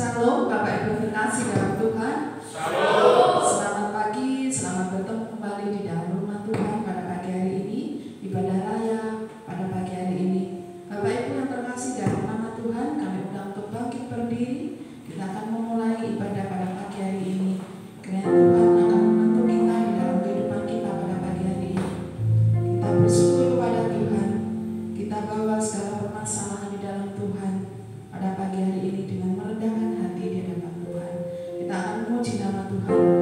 Shalom, Bapak Ibu terkasih dalam Tuhan. Shalom. Selamat pagi, selamat bertemu kembali di dalam rumah Tuhan pada pagi hari ini, ibadah raya pada pagi hari ini. Bapak Ibu yang terkasih dalam nama Tuhan, kami undang untuk bangkit berdiri. Kita akan memulai ibadah pada pagi hari ini. Kiranya Tuhan akan membantu kita di dalam kehidupan kita pada pagi hari ini. Kita bersyukur kepada Tuhan. Kita bawa segala permasalahan di dalam Tuhan pada pagi hari ini dengan merendahkan hati di hadapan Tuhan. Kita akan memuji nama Tuhan.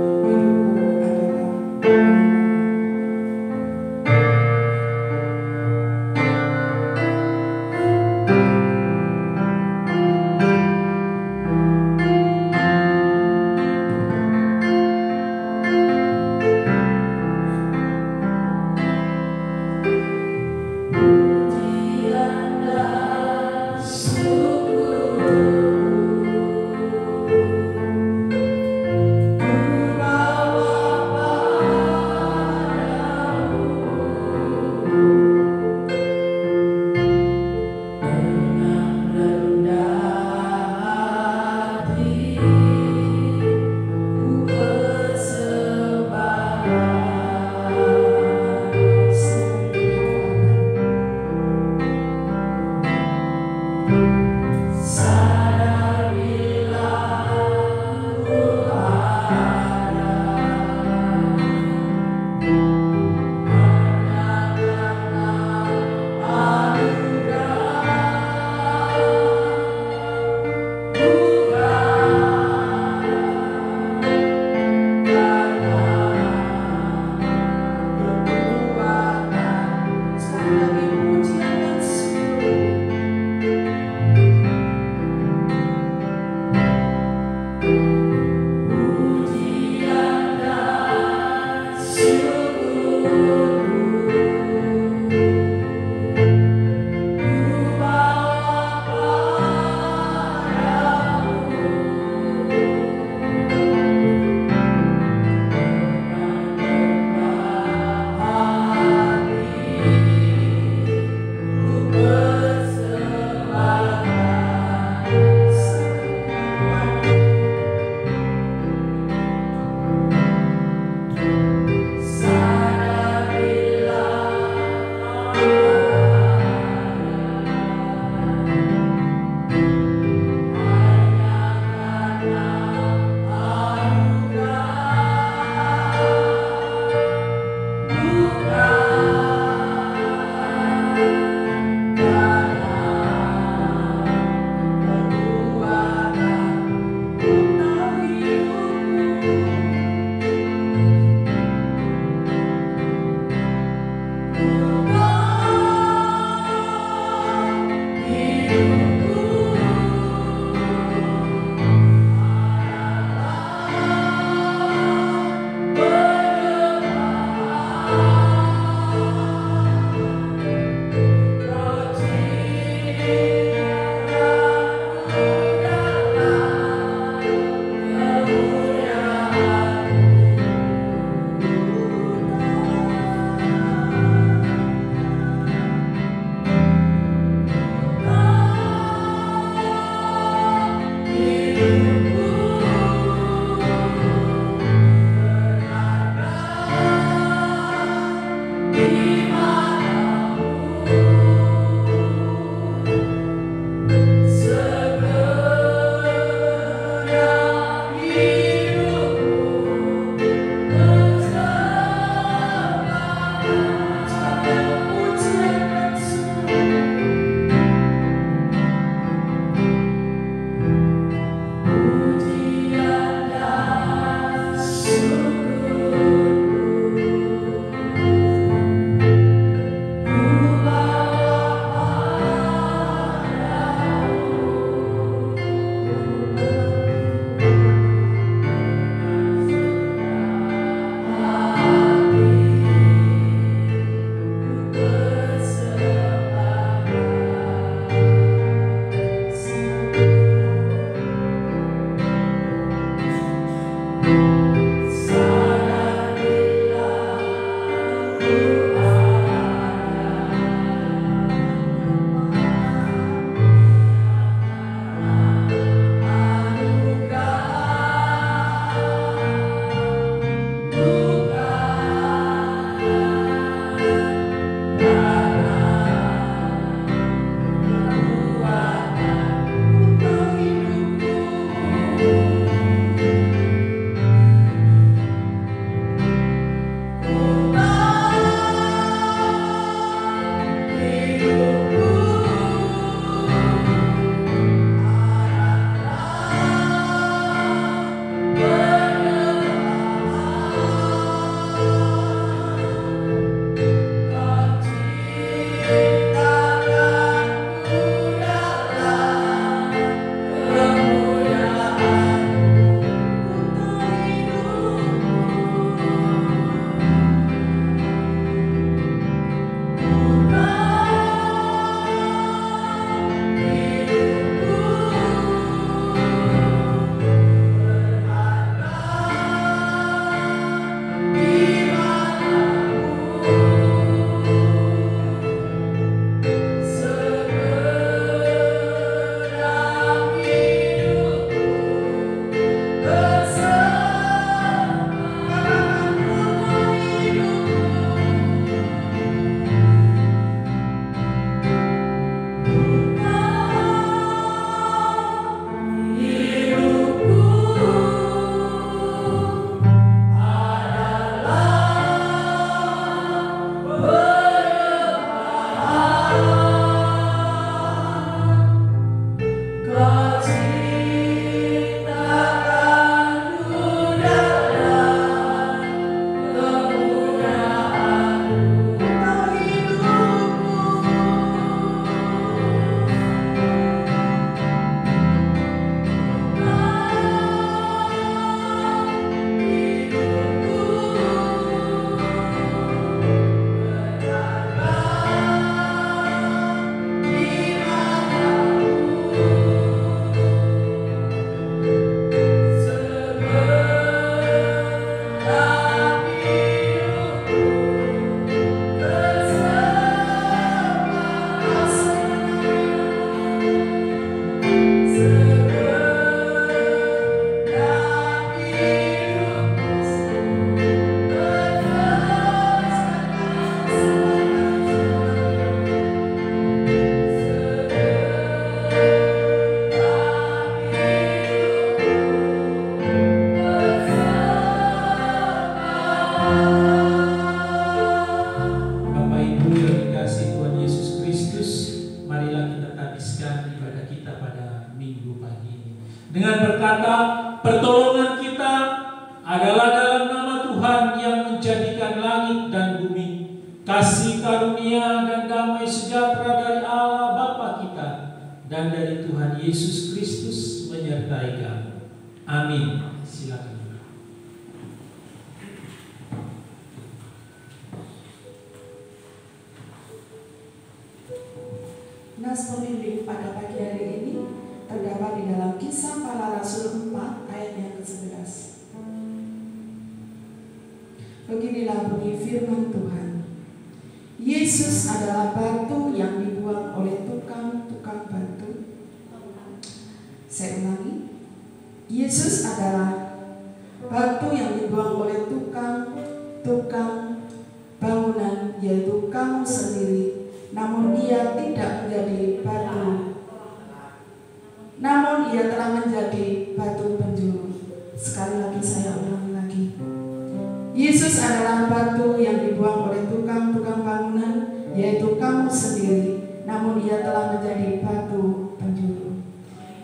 kita, pertolongan kita adalah dalam nama Tuhan yang menjadikan langit dan bumi. Kasih karunia dan damai sejahtera dari Allah Bapa kita dan dari Tuhan Yesus Kristus menyertai kamu. Amin. Silakan. Nas pembimbing pada pagi hari ini terdapat di dalam Kisah Para Rasul 4 ayat yang ke-11. Beginilah bunyi firman Tuhan. Yesus adalah batu yang dibuang oleh tukang-tukang batu. Saya ulangi. Yesus adalah batu yang dibuang oleh tukang-tukang bangunan, yaitu kamu sendiri. Namun ia tidak menjadi batu. Namun ia telah menjadi batu penjuru. Sekali lagi saya ulangi lagi. Yesus adalah batu yang dibuang oleh tukang-tukang bangunan, yaitu kamu sendiri. Namun ia telah menjadi batu penjuru.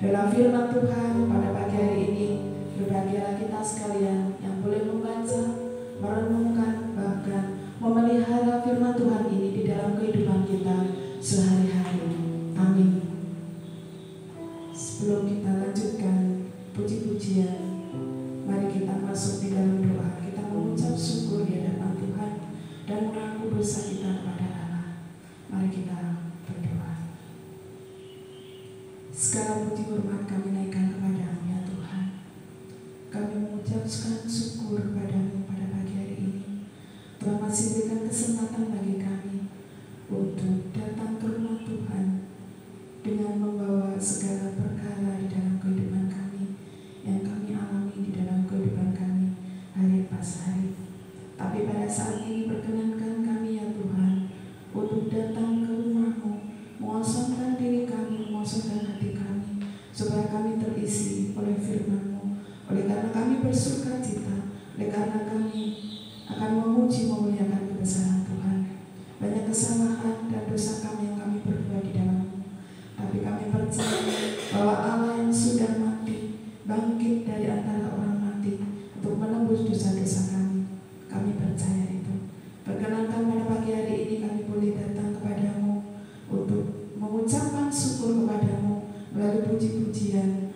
Dalam firman Tuhan pada pagi hari ini, berbahagialah kita sekalian yang boleh membaca, merenungkan, bahkan memelihara firman Tuhan ini di dalam kehidupan kita sehari-hari. Amin. Sebelum kita lanjutkan puji-pujian, mari kita masuk di dalam doa. Kita mengucap syukur di hadapan Tuhan dan mengaku dosa kita kepada Allah. Mari kita berdoa. Segala puji hormat kami naikkan kepada-Mu ya Tuhan. Kami mengucapkan syukur kepada-Mu pada pagi hari ini. Tuhan masih berikan kesempatan bagi kami untuk datang ke rumah Tuhan dengan membawa segala perkara di dalam kehidupan kami yang kami alami di dalam kehidupan kami hari pas hari. Tapi pada saat ini perkenankan kami ya Tuhan untuk datang ke rumah-Mu, mengosongkan diri kami, mengosongkan hati kami, supaya kami terisi oleh firman-Mu. Oleh karena kami bersuka cita, oleh karena kami akan memuji memuliakan kebesaran Tuhan. Banyak kesalahan dan dosa kami yang kami perbuat di dalam-Mu, tapi kami percaya bahwa Allah yang sudah mati bangkit dari antara orang mati untuk menembus dosa-dosa kami. Kami percaya itu. Perkenankan pada pagi hari ini kami boleh datang kepada-Mu untuk mengucapkan syukur kepada-Mu melalui puji-pujian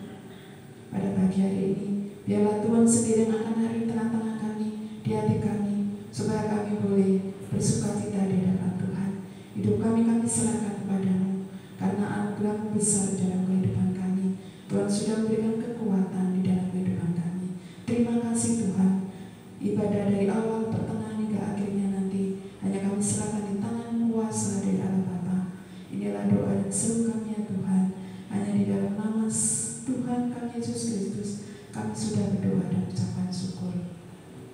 pada pagi hari ini. Biarlah Tuhan sendiri yang akan hari tengah-tengah kami, di hati kami, supaya kami boleh bersukacita di hadapan Tuhan. Hidup kami serahkan kepada-Mu, karena anugerah-Mu besar dalam kehidupan kami. Tuhan sudah memberikan kekuatan di dalam kehidupan kami. Terima kasih Tuhan. Ibadah dari awal, pertengahan hingga akhirnya nanti hanya kami serahkan di tangan kuasa dari Allah Bapa. Inilah doa dan seru kami ya Tuhan. Hanya di dalam nama Tuhan kami Yesus Kristus kami sudah berdoa dan ucapkan syukur.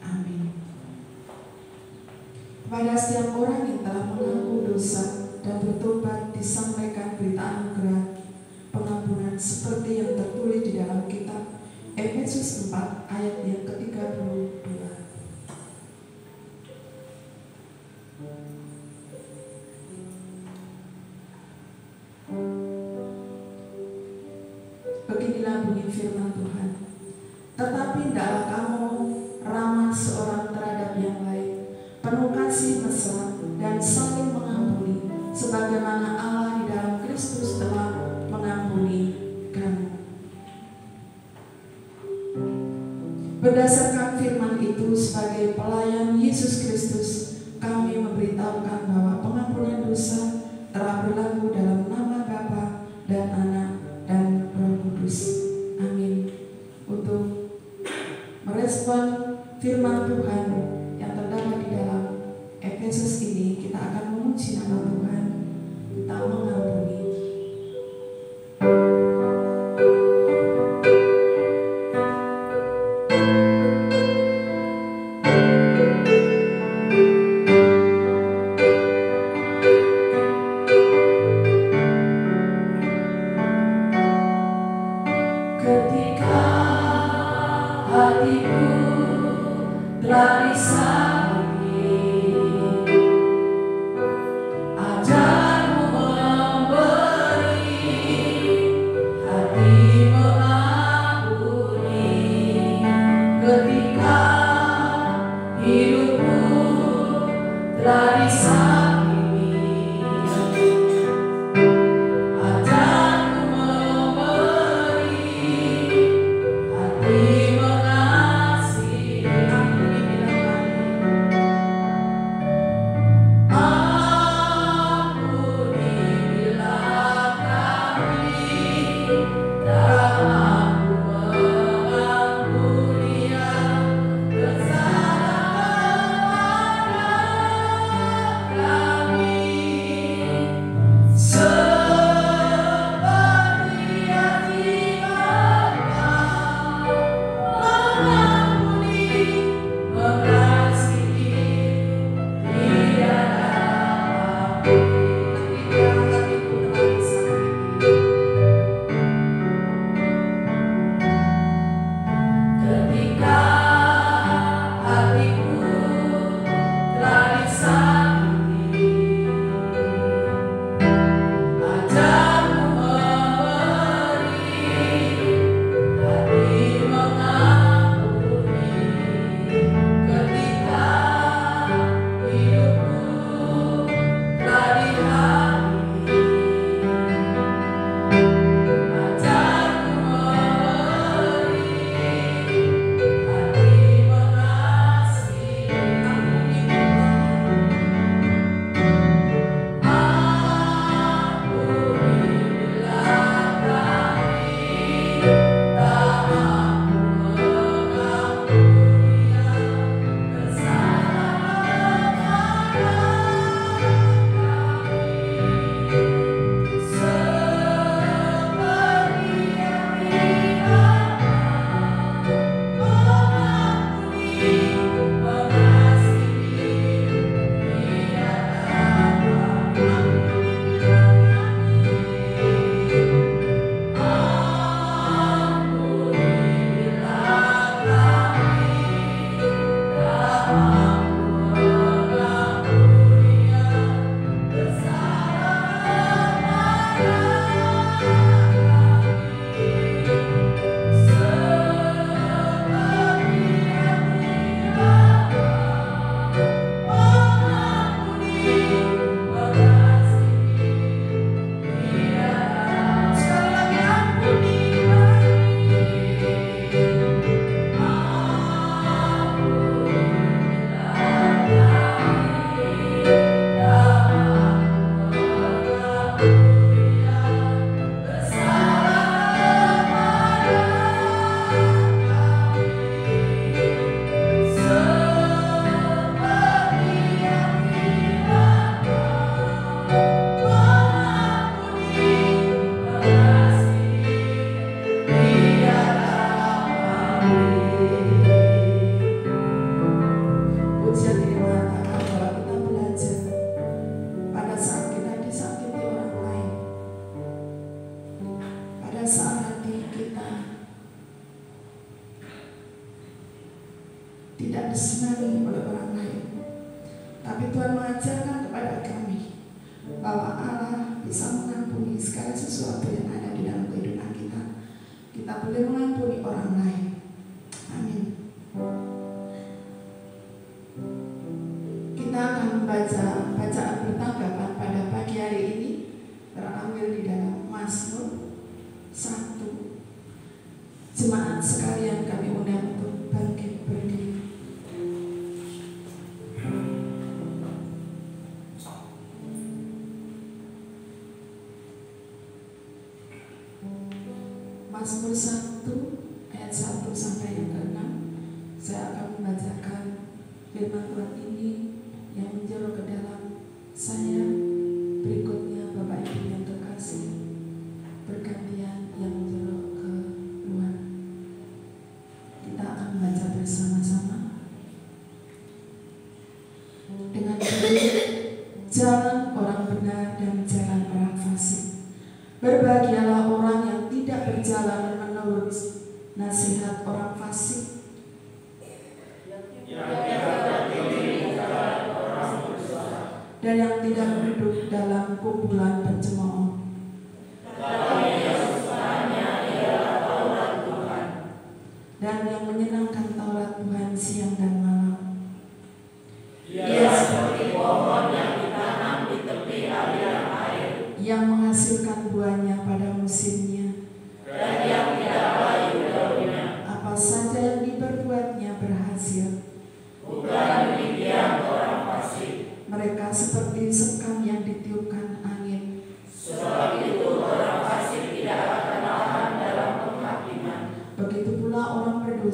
Amin. Kepada setiap orang yang telah mengaku dosa dan bertobat disampaikan berita anugerah pengampunan seperti yang tertulis di dalam kitab Efesus 4 ayat yang ke-32. Beginilah bunyi firman Tuhan. Tetapi hendaklah kamu ramah seorang terhadap yang lain, penuh kasih mesra dan saling mengampuni, sebagaimana Allah di dalam Kristus telah mengampuni kamu. Berdasarkan firman itu, sebagai pelayan Yesus Kristus, kami memberitahukan bahwa pengampunan dosa telah berlaku dalam nama Bapa dan Anak dan Roh Kudus. Amin. Untuk merespon firman Tuhan yang terdapat di dalam Efesus ini, kita akan memuji nama Tuhan, kita mengampuni. Mengampuni tidak disenangi oleh orang lain. Tapi Tuhan mengajarkan kepada kami bahwa Allah bisa mengampuni segala sesuatu yang ada di dalam kehidupan kita. Kita boleh mengampuni orang lain. Amin. Kita akan membaca bacaan pertanggapan pada pagi hari ini terambil di dalam Mazmur 1. Jemaat sekalian, kami undang untuk bangkit berdiri. Mazmur 1 ayat 1 sampai yang ke-6. Saya akan membacakan firman Tuhan ini yang menjorok ke dalam saya. Berikutnya Bapak Ibu yang terkasih bergantian yang menjorok ke luar. Kita akan membaca bersama-sama dengan judul Jalan Orang Benar dan Jalan Orang Fasik. Berbahagialah orang yang tidak berjalan menurut nasihat orang fasik, dan yang tidak duduk dalam kumpulan pencemooh, dan yang menyenangkan Taurat Tuhan siang dan malam. Ia seperti pohon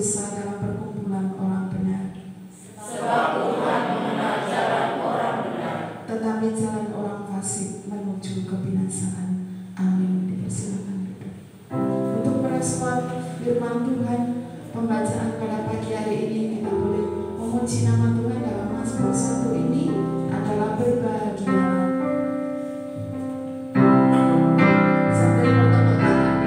besar dalam perkumpulan orang benar. Sebab Tuhan mengenal jalan orang benar, Tetapi jalan orang fasik menuju kebinasaan. Amin. Dipersilakan duduk. Untuk merespon firman Tuhan, pembacaan pada pagi hari ini kita boleh memuji nama Tuhan dalam Mazmur 1 ini adalah berbahagia. Sambil bertepuk tangan ya.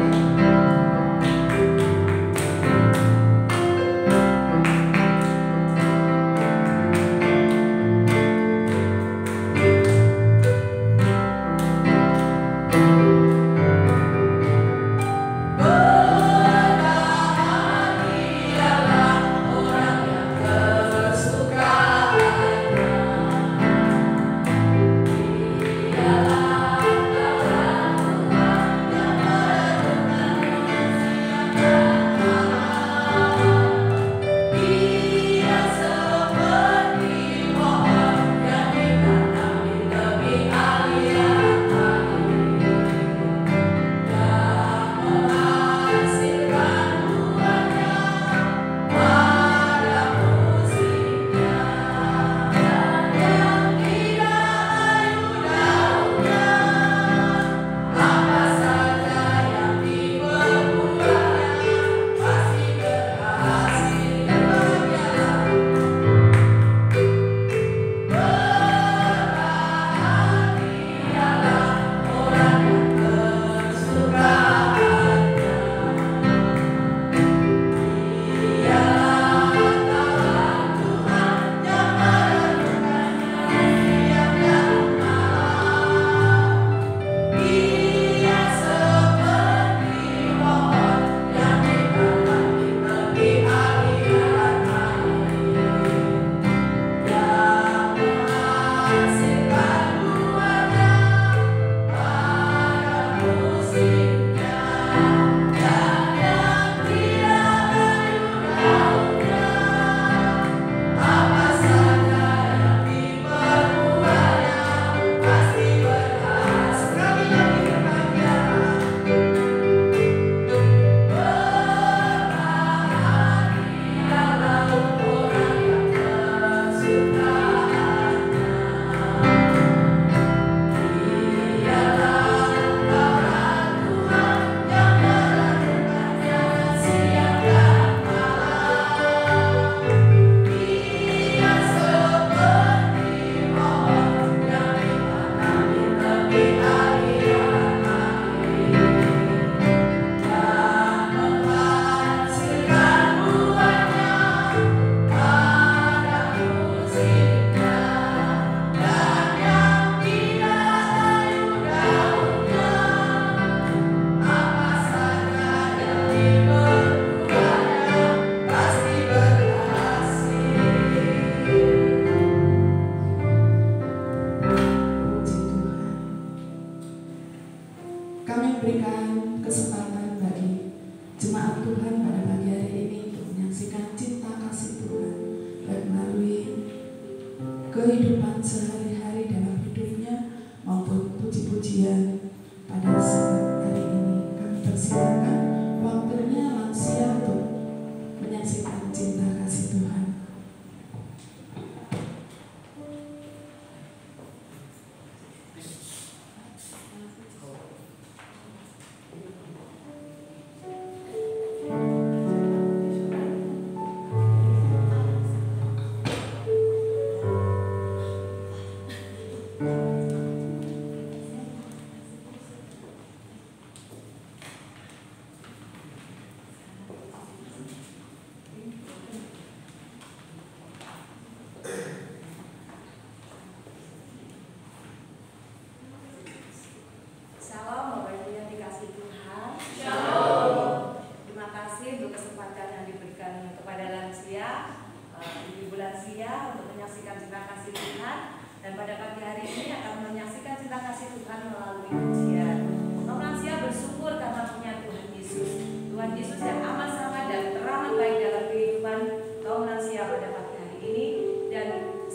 Kami berikan kesempatan bagi jemaat Tuhan pada pagi hari ini untuk menyaksikan cinta kasih Tuhan, baik melalui kehidupan sehari-hari dalam hidupnya maupun puji-pujian pada saat hari ini. Kami persilakan waktunya lansia untuk menyaksikan cinta kasih Tuhan.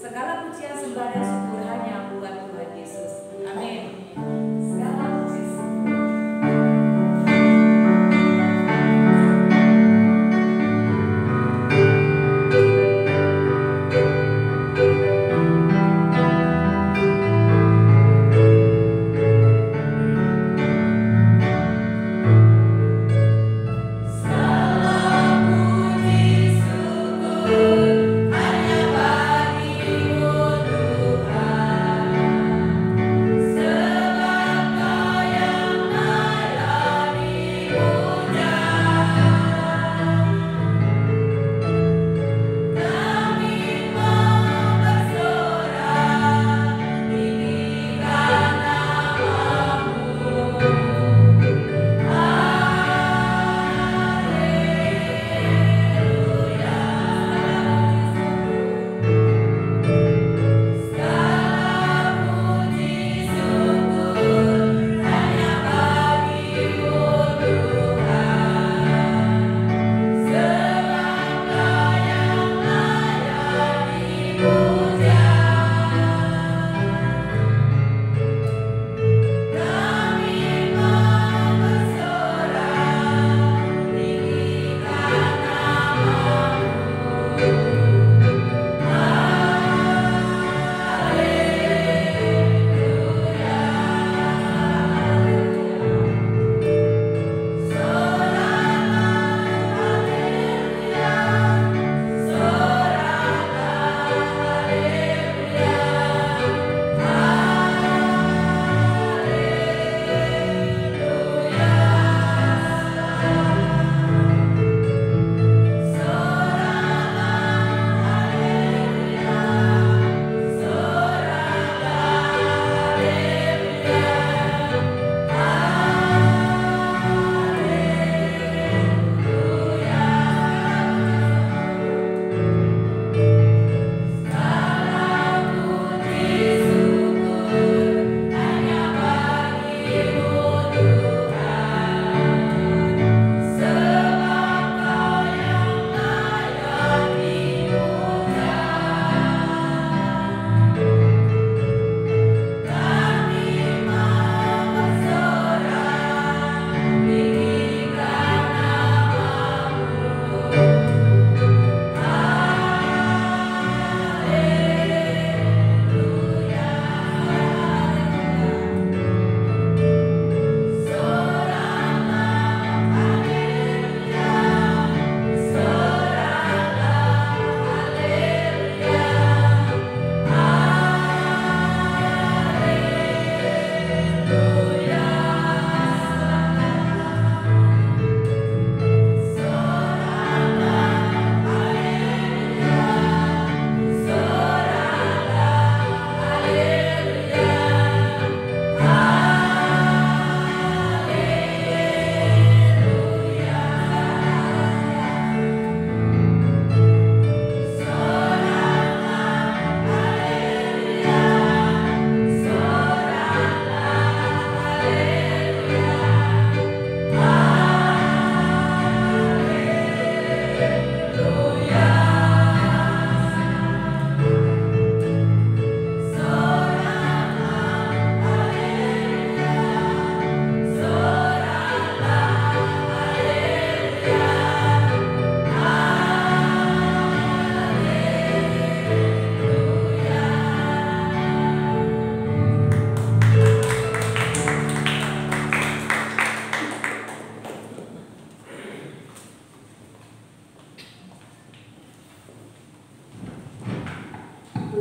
Segala pujian sembah dan syukur hanya buat Tuhan Yesus. Amin. Segala puji syukur.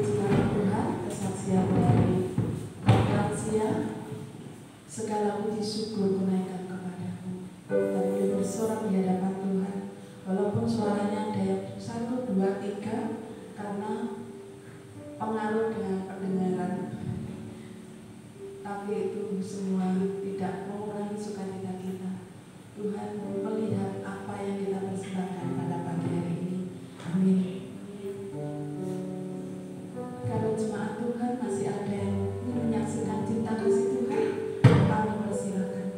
puji nama Tuhan, kesaksian dari lansia, segala puji syukur menaikkan kepadamu. Kami bersorak di hadapan Tuhan, walaupun suaranya ada yang 1, 2, 3, karena pengaruh dengan pendengaran, tapi itu semua tidak mengurangi sukacita kita. Tuhan melihat apa yang kita persembahkan pada pagi hari ini. Amin. Kalau jemaat Tuhan masih ada yang ingin menyaksikan cinta kasih Tuhan, kami persilakan.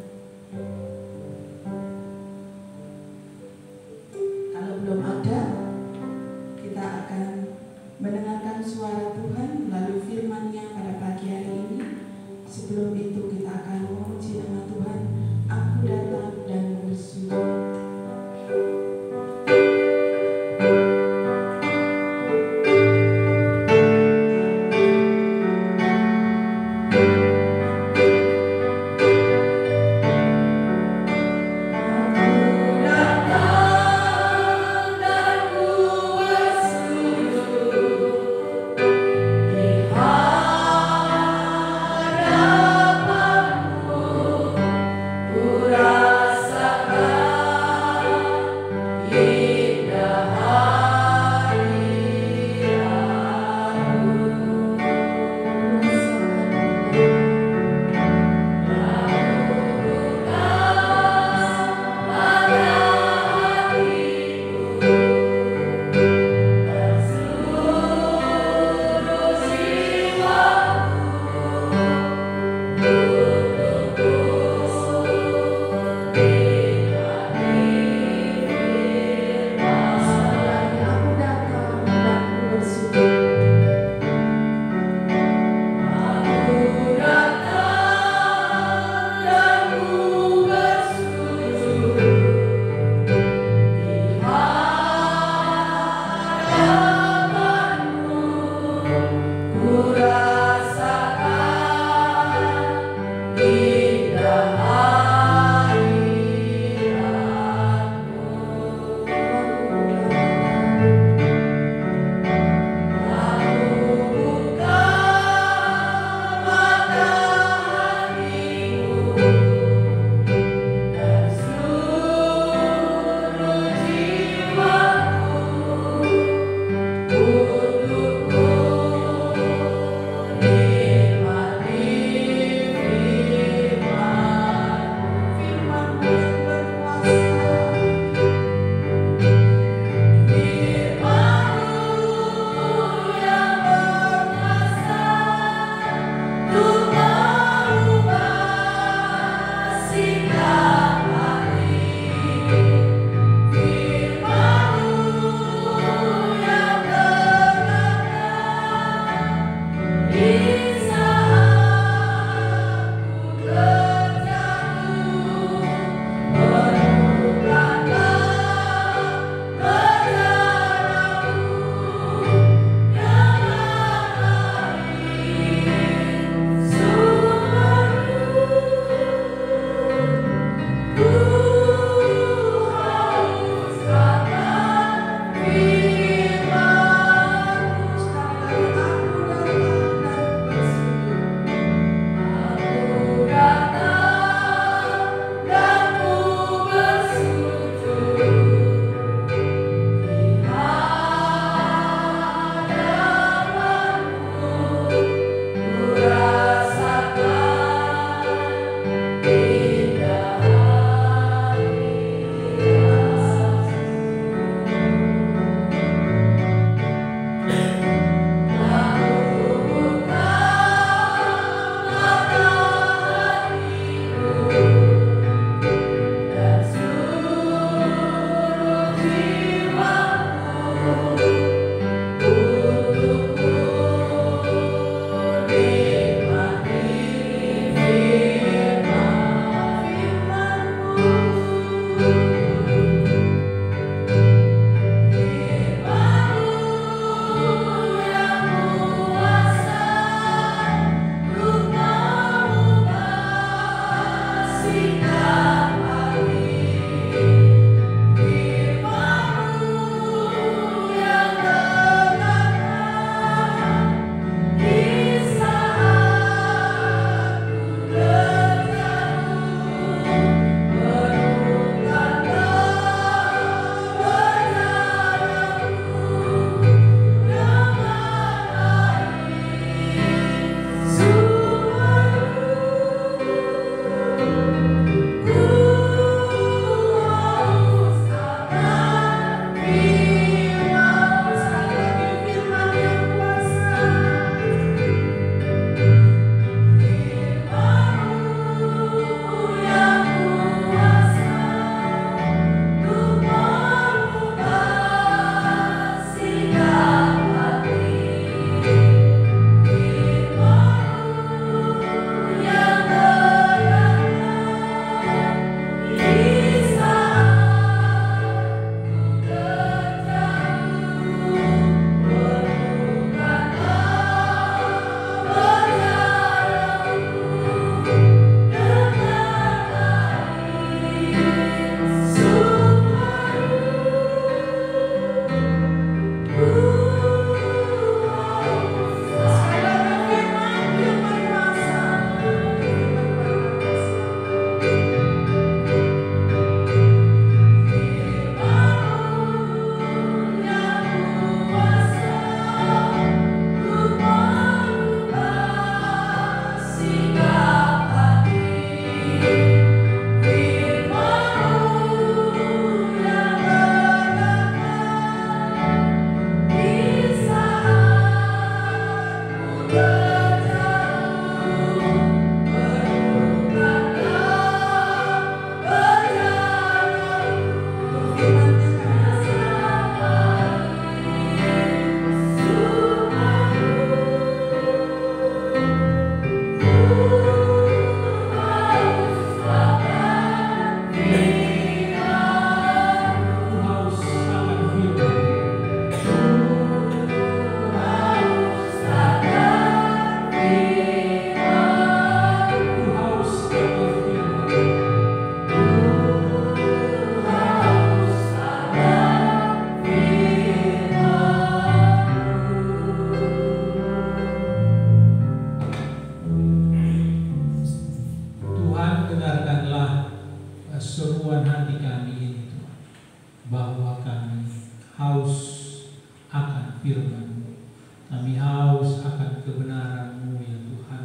akan firman-Mu. Kami haus akan kebenaran-Mu ya Tuhan.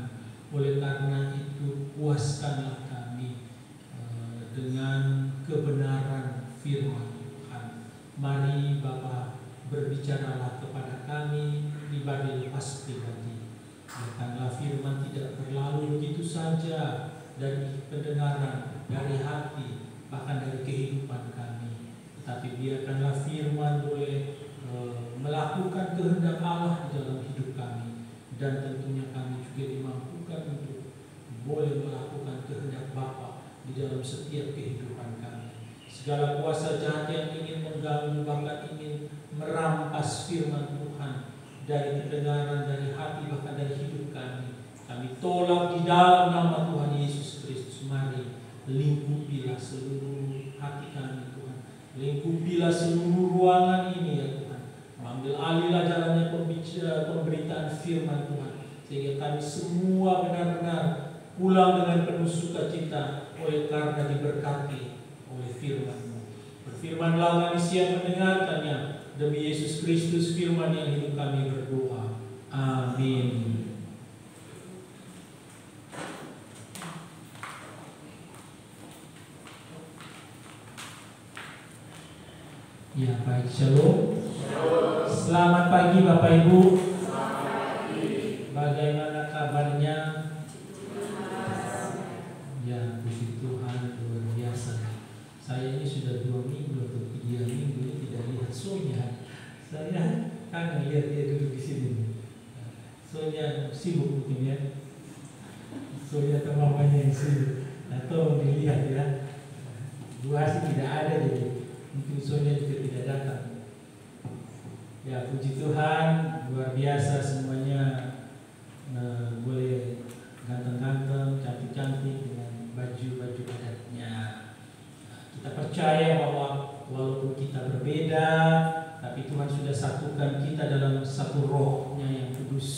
Oleh karena itu puaskanlah kami dengan kebenaran firman Tuhan. Mari Bapa, berbicaralah kepada kami pribadi lepas pribadi. Biarkanlah firman tidak berlalu begitu saja dari pendengaran, dari hati, bahkan dari kehidupan kami. Tetapi biarkanlah firman boleh melakukan kehendak Allah di dalam hidup kami. Dan tentunya kami juga dimampukan untuk boleh melakukan kehendak Bapa di dalam setiap kehidupan kami. Segala kuasa jahat yang ingin mengganggu, bahkan ingin merampas firman Tuhan dari kedengaran, dari hati, bahkan dari hidup kami tolak di dalam nama Tuhan Yesus Kristus. Mari lingkupilah seluruh hati kami Tuhan, lingkupilah seluruh ruangan ini ya Tuhan. Ambil alihlah jalannya pemberitaan firman Tuhan, sehingga kami semua benar-benar pulang dengan penuh sukacita oleh karena diberkati oleh firman-Mu. Berfirmanlah kami siap mendengarkannya. Demi Yesus Kristus firman yang hidup kami berdoa. Amin. Ya baik, shalom. Selamat pagi Bapak Ibu. Bagaimana kabarnya? Ya puji Tuhan, luar biasa. Saya ini sudah 2 minggu atau 3 minggu ini tidak lihat Sonya. Saya kangen lihat dia duduk di sini. Sonya sibuk mungkin ya. Sonya atau mamanya yang sibuk. Atau dilihat ya. Dua sih tidak ada jadi mungkin Sonya juga tidak datang. Ya puji Tuhan, luar biasa semuanya boleh ganteng-ganteng, cantik-cantik dengan baju-baju adatnya. Kita percaya bahwa walaupun kita berbeda, tapi Tuhan sudah satukan kita dalam satu rohnya yang kudus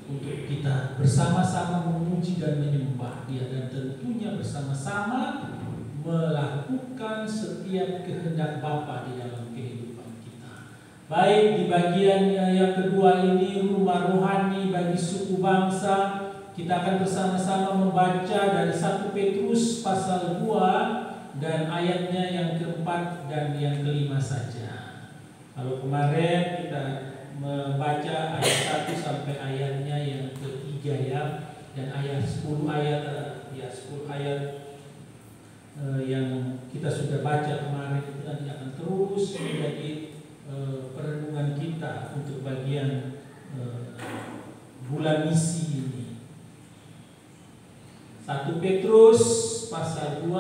untuk kita bersama-sama memuji dan menyembah Dia, dan tentunya bersama-sama melakukan setiap kehendak Bapa di dalam kehidupan kita. Baik, di bagian yang kedua ini, rumah rohani bagi suku bangsa, kita akan bersama-sama membaca dari 1 Petrus pasal 2 dan ayatnya yang keempat dan yang kelima saja. Kalau kemarin kita membaca ayat 1 sampai ayatnya yang ketiga ya, dan ayat 10 ayat yang kita sudah baca kemarin itu nanti akan terus menjadi perenungan kita untuk bagian bulan misi ini. 1 Petrus pasal 2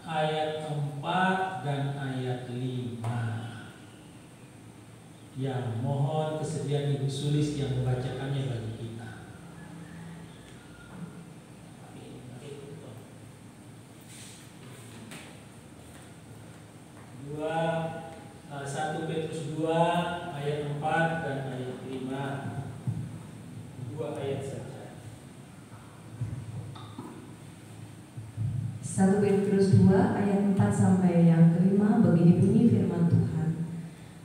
ayat 4 dan ayat 5. Ya, mohon kesediaan Ibu Sulis yang membacakannya bagi kita. 1 Petrus 2 ayat 4 dan ayat 5. 2 ayat saja. 1 Petrus 2 ayat 4 sampai yang kelima, begini bunyi firman Tuhan.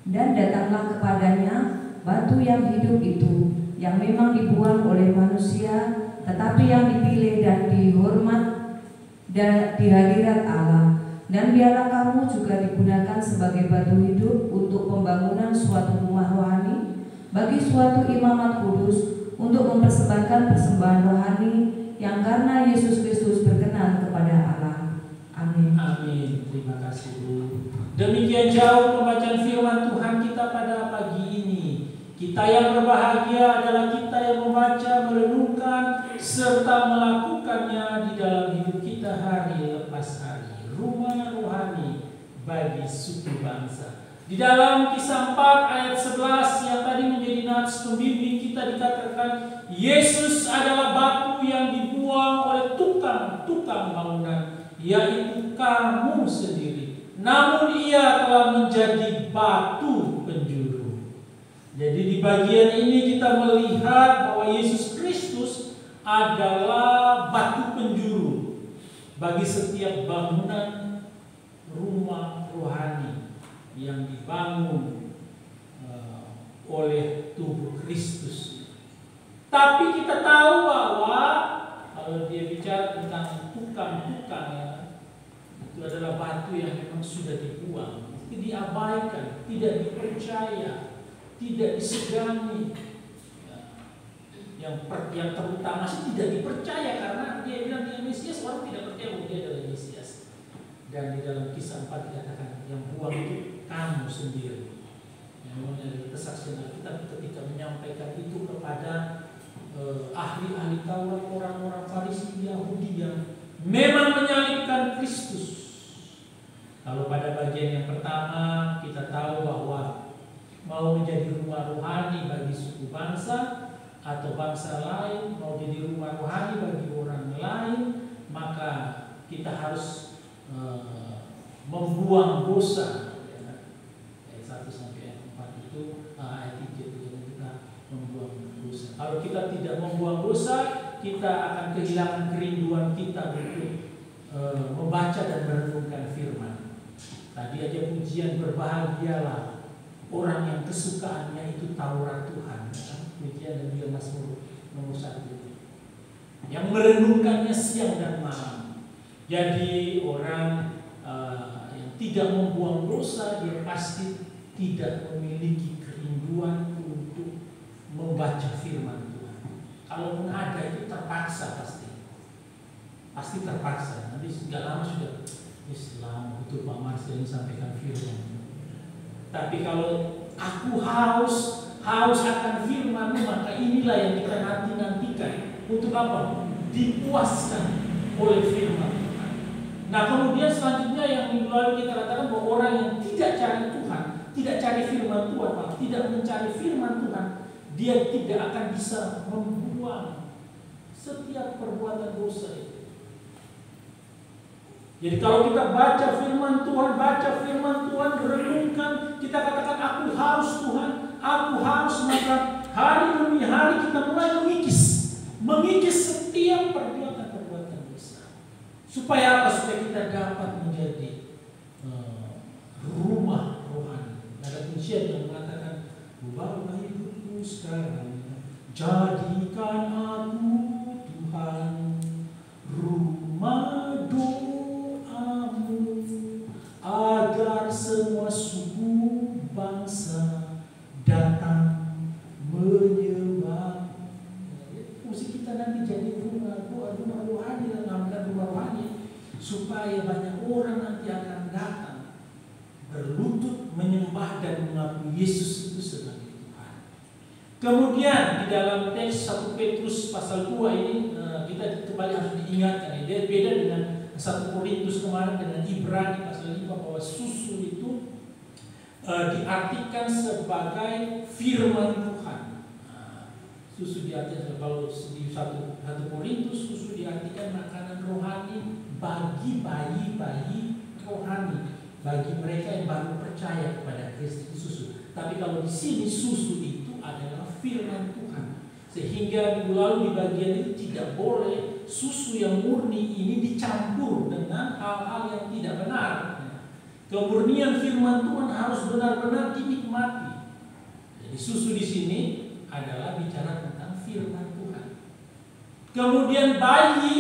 Dan datanglah kepadanya batu yang hidup itu, yang memang dibuang oleh manusia, tetapi yang dipilih dan dihormat dan di hadirat Allah. Dan biarlah kamu juga digunakan sebagai batu hidup untuk pembangunan suatu rumah rohani, bagi suatu imamat kudus, untuk mempersembahkan persembahan rohani yang karena Yesus Kristus berkenan kepada Allah. Amin. Amin. Terima kasih Bu. Demikian jauh pembacaan firman Tuhan kita pada pagi ini. Kita yang berbahagia adalah kita yang membaca, merenungkan, serta melakukannya di dalam hidup kita hari lepas hari. Rumah rohani bagi suku bangsa. Di dalam Kisah 4 ayat 11 yang tadi menjadi nats pembimbing kita dikatakan Yesus adalah batu yang dibuang oleh tukang-tukang bangunan, yaitu kamu sendiri. Namun ia telah menjadi batu penjuru. Jadi di bagian ini kita melihat bahwa Yesus Kristus adalah batu penjuru bagi setiap bangunan rumah rohani yang dibangun Kristus. Tapi kita tahu bahwa kalau dia bicara tentang tukang-tukang ya, itu adalah batu yang memang sudah dibuang, itu diabaikan, tidak dipercaya, tidak disegani. Yang terutama sih tidak dipercaya karena dia bilang dia Mesias, orang tidak percaya bahwa dia adalah Mesias. Dan di dalam kisah 4 dikatakan yang buang itu kamu sendiri. Yang dari kesaksian Alkitab ketika menyampaikan itu kepada ahli-ahli Taurat, orang-orang Farisi Yahudi yang memang menyalibkan Kristus. Kalau pada bagian yang pertama kita tahu bahwa mau menjadi rumah rohani bagi suku bangsa atau bangsa lain, mau jadi rumah rohani bagi orang lain, maka kita harus membuang dosa. Ayat 1 sampai ayat 4 itu, ayat 3 itu kita membuang dosa. Kalau kita tidak membuang dosa, kita akan kehilangan kerinduan kita untuk membaca dan merenungkan firman. Tadi aja pujian berbahagialah orang yang kesukaannya itu Taurat Tuhan. Pujian dan juga Mazmur nomor 1 yang merenungkannya siang dan malam. Jadi orang yang tidak membuang dosa, dia pasti tidak memiliki kerinduan untuk membaca firman Tuhan. Kalaupun ada itu terpaksa, pasti terpaksa. Nanti nggak lama sudah Islam betul Pak Marcel sampaikan firman. Tapi kalau aku haus akan firman, maka inilah yang kita nantikan. Untuk apa? Dipuaskan oleh firman Tuhan. Nah kemudian selanjutnya yang minggu lalu kita katakan bahwa orang yang tidak cari Tuhan, tidak cari firman Tuhan, tidak mencari firman Tuhan, dia tidak akan bisa membuang setiap perbuatan dosa itu. Jadi kalau kita baca firman Tuhan, renungkan, kita katakan aku harus Tuhan, aku harus, maka hari demi hari kita mulai mengikis setiap perbuatan dosa. Supaya apa? Supaya kita dapat menjadi rumah rohani. Ada pujian yang mengatakan, ubahlah hidupku sekarang, jadikan aku Tuhan, rumah doamu, agar semua suku bangsa datang menyembah. Musik kita nanti jadi rumah rohani, dan namanya rumah rohani, supaya banyak orang nanti akan datang berlutut menyembah dan mengakui Yesus itu sebagai Tuhan. Kemudian di dalam teks 1 Petrus pasal 2 ini kita kembali harus diingatkan, dia beda dengan 1 Korintus kemarin dengan Ibrani pasal 5 bahwa susu itu diartikan sebagai firman Tuhan. Susu diartikan, kalau di 1 Korintus susu diartikan makanan rohani bagi bayi rohani, bagi mereka yang baru percaya kepada Kristus susu. Tapi kalau di sini susu itu adalah firman Tuhan. Sehingga minggu lalu di bagian itu tidak boleh susu yang murni ini dicampur dengan hal-hal yang tidak benar. Kemurnian firman Tuhan harus benar-benar dinikmati. Jadi susu di sini adalah bicara tentang firman Tuhan. Kemudian bayi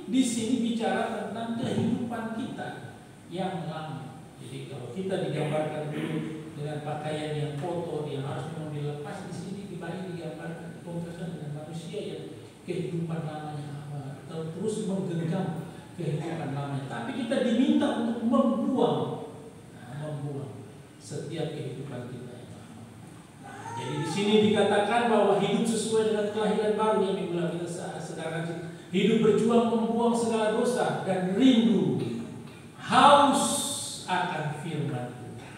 di sini bicara tentang kehidupan kita yang lama. Jadi kalau kita digambarkan dulu dengan pakaian yang kotor yang harus memang dilepas, di sini di bayi digambarkan kontrasnya dengan manusia yang kehidupan lamanya terus menggenggam kehidupan lamanya. Tapi kita diminta untuk membuang setiap kehidupan kita yang lama. Jadi di sini dikatakan bahwa hidup sesuai dengan kelahiran baru yang minggu lalu kita sedangkan hidup berjuang membuang segala dosa dan rindu haus akan firman Tuhan.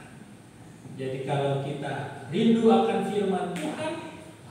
Jadi kalau kita rindu akan firman Tuhan,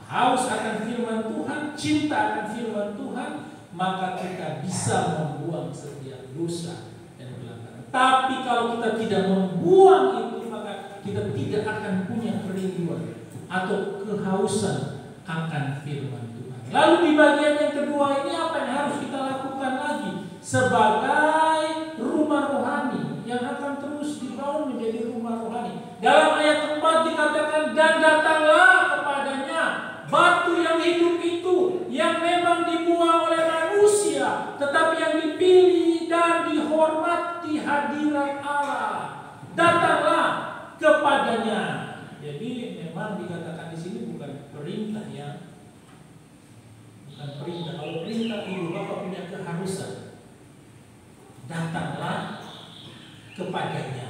haus akan firman Tuhan, cinta akan firman Tuhan, maka kita bisa membuang setiap dosa dan pelanggaran. Tapi kalau kita tidak membuang itu, maka kita tidak akan punya kerinduan atau kehausan akan firman Tuhan. Lalu di bagian yang kedua ini apa yang harus kita lakukan lagi sebagai rumah rohani yang akan terus dibangun menjadi rumah rohani? Dalam ayat 4 dikatakan, dan datanglah kepadanya Tuhan dikatakan di sini bukan perintah ya. Bukan perintah. Kalau perintah ibu bapak punya keharusan. Datanglah kepadanya.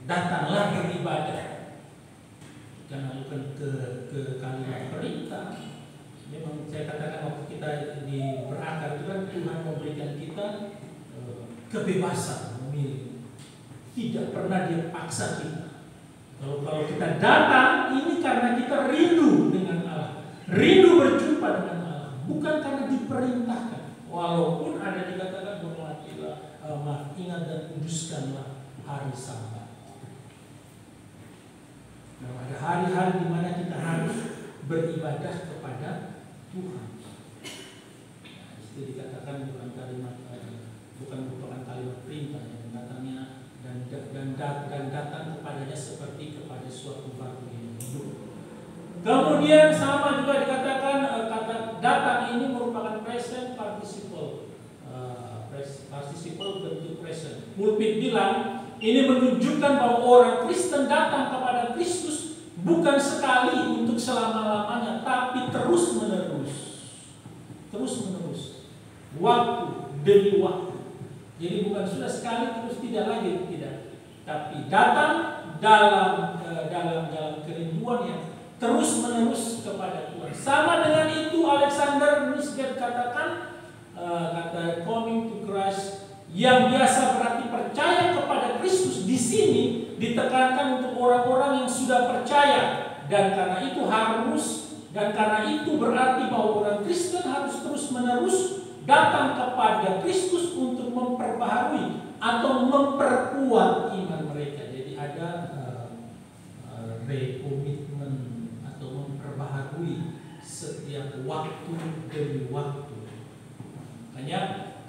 Datanglah beribadah. Karena bukan ke kalimat perintah. Memang saya katakan waktu kita di berakar itu kan Tuhan memberikan kita kebebasan memilih. Tidak pernah dia paksa kita. Kalau kita datang ini karena kita rindu dengan Allah, rindu berjumpa dengan Allah, bukan karena diperintahkan. Walaupun ada dikatakan hormatilah, ingat dan kuduskanlah hari Sabat. Nah, ada hari-hari di mana kita harus beribadah kepada Tuhan. Nah, itu dikatakan bukan kalimat, bukan merupakan kalimat perintah yang datangnya dan datang kepadanya seperti kepada suatu batu yang hidup. Kemudian sama juga dikatakan kata datang ini merupakan present participle, participle bentuk present. Pulpit bilang ini menunjukkan bahwa orang Kristen datang kepada Kristus bukan sekali untuk selama-lamanya, tapi terus-menerus. Terus-menerus. Waktu demi waktu. Jadi bukan sudah sekali terus tidak lagi, tidak. Tapi datang dalam kerinduan yang terus-menerus kepada Tuhan. Sama dengan itu Alexander Nisbet katakan kata coming to Christ yang biasa berarti percaya kepada Kristus di sini ditekankan untuk orang-orang yang sudah percaya dan karena itu berarti bahwa orang Kristen harus terus-menerus datang kepada Kristus untuk memperbaharui atau memperkuat iman mereka. Jadi ada rekomitmen atau memperbaharui setiap waktu demi waktu. Makanya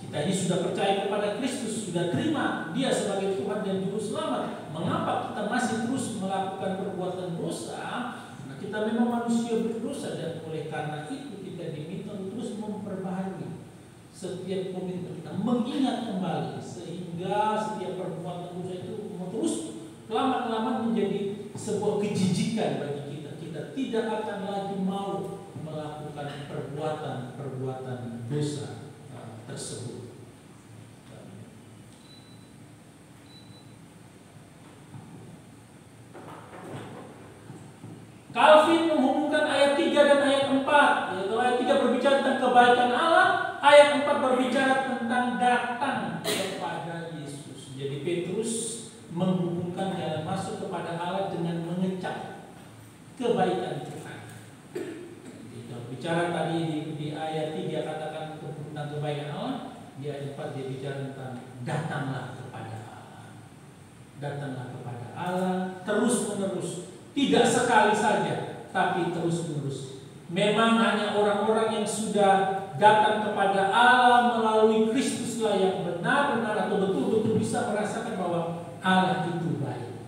kita ini sudah percaya kepada Kristus, sudah terima Dia sebagai Tuhan dan Juru Selamat. Mengapa kita masih terus melakukan perbuatan dosa? Nah, kita memang manusia berdosa dan oleh karena itu kita diminta terus memperbaharui setiap komitmen kita, mengingat kembali sehingga setiap perbuatan dosa itu terus lama-kelamaan menjadi sebuah kejijikan bagi kita. Kita tidak akan lagi mau melakukan perbuatan dosa tersebut. Calvin menghubungkan ayat 3 dan ayat 4. Yaitu ayat 3 berbicara tentang kebaikan Allah, ayat 4 berbicara tentang datang kepada Yesus. Jadi Petrus menghubungkan jalan masuk kepada Allah dengan mengecap kebaikan Tuhan. Jadi bicara tadi di ayat 3 katakan tentang kebaikan Allah, di ayat 4 dia bicara tentang datanglah kepada Allah. Datanglah kepada Allah terus-menerus. Tidak sekali saja, tapi terus-menerus. Memang hanya orang-orang yang sudah datang kepada Allah melalui Kristuslah yang benar-benar atau betul-betul bisa merasakan bahwa Allah itu baik.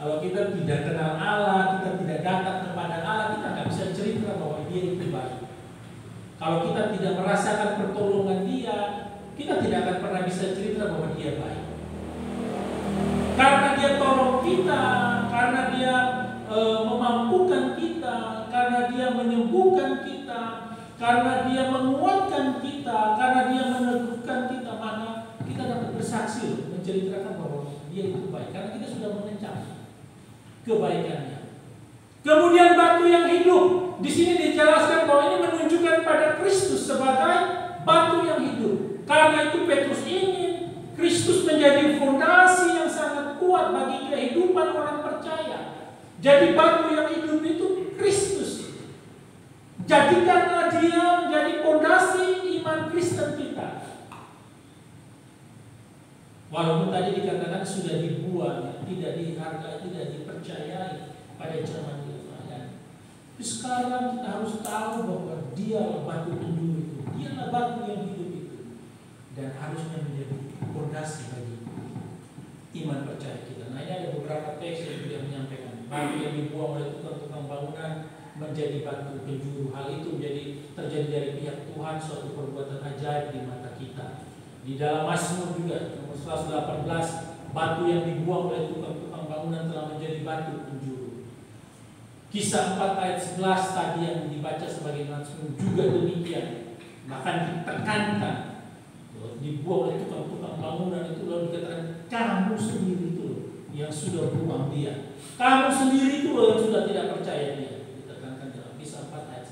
Kalau kita tidak kenal Allah, kita tidak datang kepada Allah, kita nggak bisa cerita bahwa Dia itu baik. Kalau kita tidak merasakan pertolongan Dia, kita tidak akan pernah bisa cerita bahwa Dia baik. Karena Dia tolong kita, karena Dia memampukan kita, karena Dia menyembuhkan kita, karena Dia menguatkan kita, karena Dia meneguhkan kita, maka kita dapat bersaksi menceritakan bahwa Dia itu baik. Karena kita sudah mengecap kebaikannya. Kemudian batu yang hidup, di sini dijelaskan bahwa ini menunjukkan pada Kristus sebagai batu yang hidup. Karena itu Petrus ingin Kristus menjadi fondasi yang sangat kuat bagi kehidupan orang percaya. Jadi batu yang hidup itu Kristus. Jadikanlah Dia menjadi fondasi iman Kristen kita. Walaupun tadi dikatakan sudah dibuang, tidak dihargai, tidak dipercayai pada zaman Yesus. Tapi sekarang kita harus tahu bahwa Dia batu penjuru itu, Dialah batu yang hidup itu, dan harusnya menjadi fondasi bagi iman percaya kita. Nah, ini ada beberapa teks yang juga menyampaikan batu yang dibuang oleh tukang-tukang bangunan menjadi batu penjuru. Hal itu terjadi dari pihak Tuhan, suatu perbuatan ajaib di mata kita. Di dalam Mazmur juga nomor 118, batu yang dibuang oleh tukang-tukang bangunan telah menjadi batu penjuru. Kisah 4 ayat 11 tadi yang dibaca sebagai naskah juga demikian. Bahkan ditekankan, dibuang oleh tukang-tukang bangunan itu, lalu dikatakan kamu sendiri itu yang sudah buang dia, kamu sendiri itu yang sudah tidak percaya dia. Ditekankan dalam Kisah 4 ayat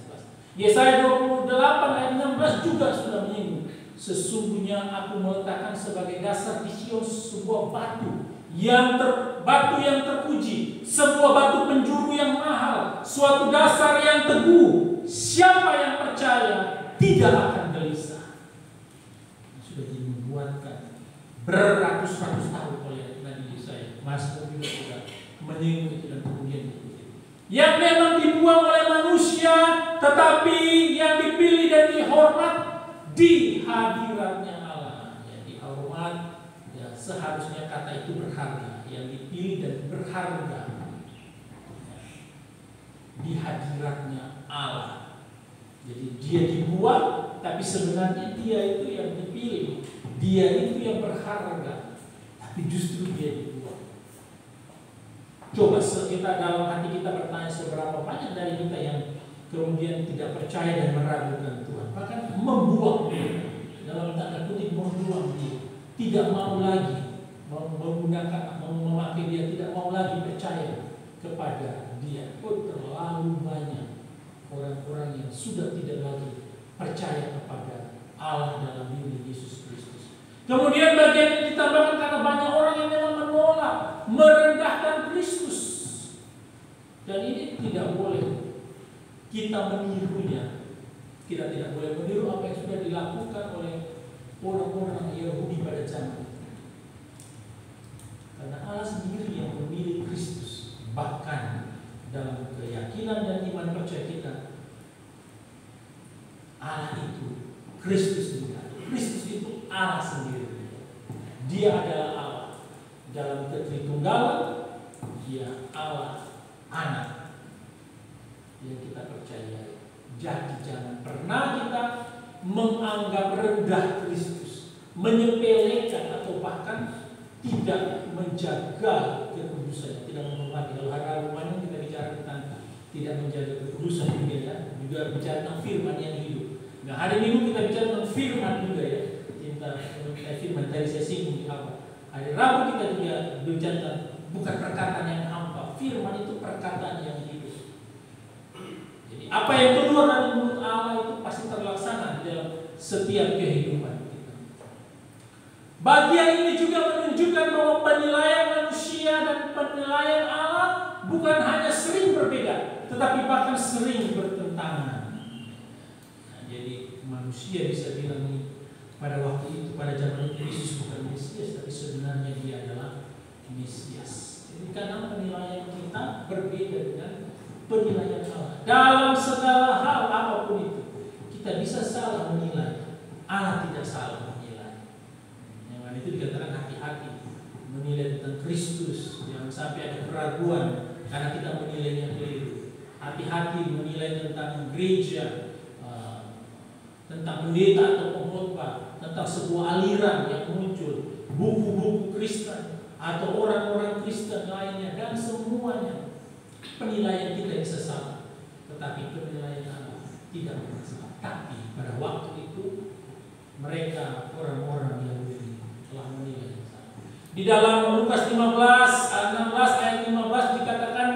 11. Yesaya 28 ayat 16 juga sudah menyinggung, sesungguhnya aku meletakkan sebagai dasar di Sion sebuah batu yang terpuji, sebuah batu penjuru yang mahal, suatu dasar yang teguh. Siapa yang percaya tidak akan gelisah. Sudah dibuatkan beratus-ratus tahun oleh Nabi Yesaya. Mazmur juga sudah menyinggung itu dan kemudian diikuti. Yang memang dibuang oleh manusia, tetapi yang dipilih dan dihormat di hadiratnya Allah. Ya, dihormat, ya, seharusnya kata itu berharga. Yang dipilih dan berharga di hadiratnya Allah. Jadi dia dibuang, tapi sebenarnya dia itu yang dipilih, dia itu yang berharga, tapi justru dia dibuang. Coba kita dalam hati kita bertanya, seberapa banyak dari kita yang kemudian tidak percaya dan meragukan Tuhan, bahkan membuang dia, dalam tanda kutip membuang dia, tidak mau lagi memakai dia, tidak mau lagi percaya kepada dia. Oh, terlalu banyak orang-orang yang sudah tidak lagi percaya kepada Allah dalam diri Yesus Kristus. Kemudian bagian ini ditambahkan karena banyak orang yang memang menolak, merendahkan Kristus. Dan ini tidak boleh kita menirunya. Kita tidak boleh meniru apa yang sudah dilakukan oleh orang-orang Yahudi pada zaman itu. Karena Allah sendiri yang memilih Kristus. Bahkan dalam keyakinan dan iman percaya kita, Allah itu Kristus juga. Kristus itu Allah sendiri. Dia adalah Allah. Dalam ketritunggalan, dia Allah Anak yang kita percayai. Jadi jangan pernah kita menganggap rendah Kristus, menyepelekan atau bahkan tidak menjaga kekudusan, tidak menghormati. Kalau hari Rabu kita bicara tentang tidak menjaga kekudusan juga ya, juga bicara tentang firman yang hidup. Nah, hari Minggu kita bicara tentang firman juga ya, tentang firman tadi saya singgung di awal. Hari Rabu kita juga bicara tentang bukan perkataan yang hampa, firman itu perkataan yang hidup. Jadi apa yang keluar dari mulut Allah itu pasti terlaksana di dalam setiap kehidupan kita. Bagian ini juga menunjukkan bahwa penilaian manusia dan penilaian Allah bukan hanya sering berbeda, tetapi bahkan sering bertentangan. Nah, jadi manusia bisa bilang nih, pada waktu itu, pada zaman itu Yesus bukan Mesias, tapi sebenarnya dia adalah Mesias. Jadi karena penilaian kita berbeda dengan penilaian Allah. Dalam segala hal apapun itu, kita bisa salah menilai. Allah tidak salah menilai. Yang itu dikatakan hati-hati menilai tentang Kristus, jangan sampai ada keraguan karena kita menilainya keliru. Hati-hati menilai tentang gereja, tentang pendeta atau pengkhotbah, tentang sebuah aliran yang muncul, buku-buku Kristen atau orang-orang Kristen lainnya, dan semuanya penilaian kita bisa salah, tetapi penilaian Allah tidak pernah salah. Tapi pada waktu itu mereka orang-orang yang telah menilai yang salah. Di dalam Lukas 16 ayat 15 dikatakan,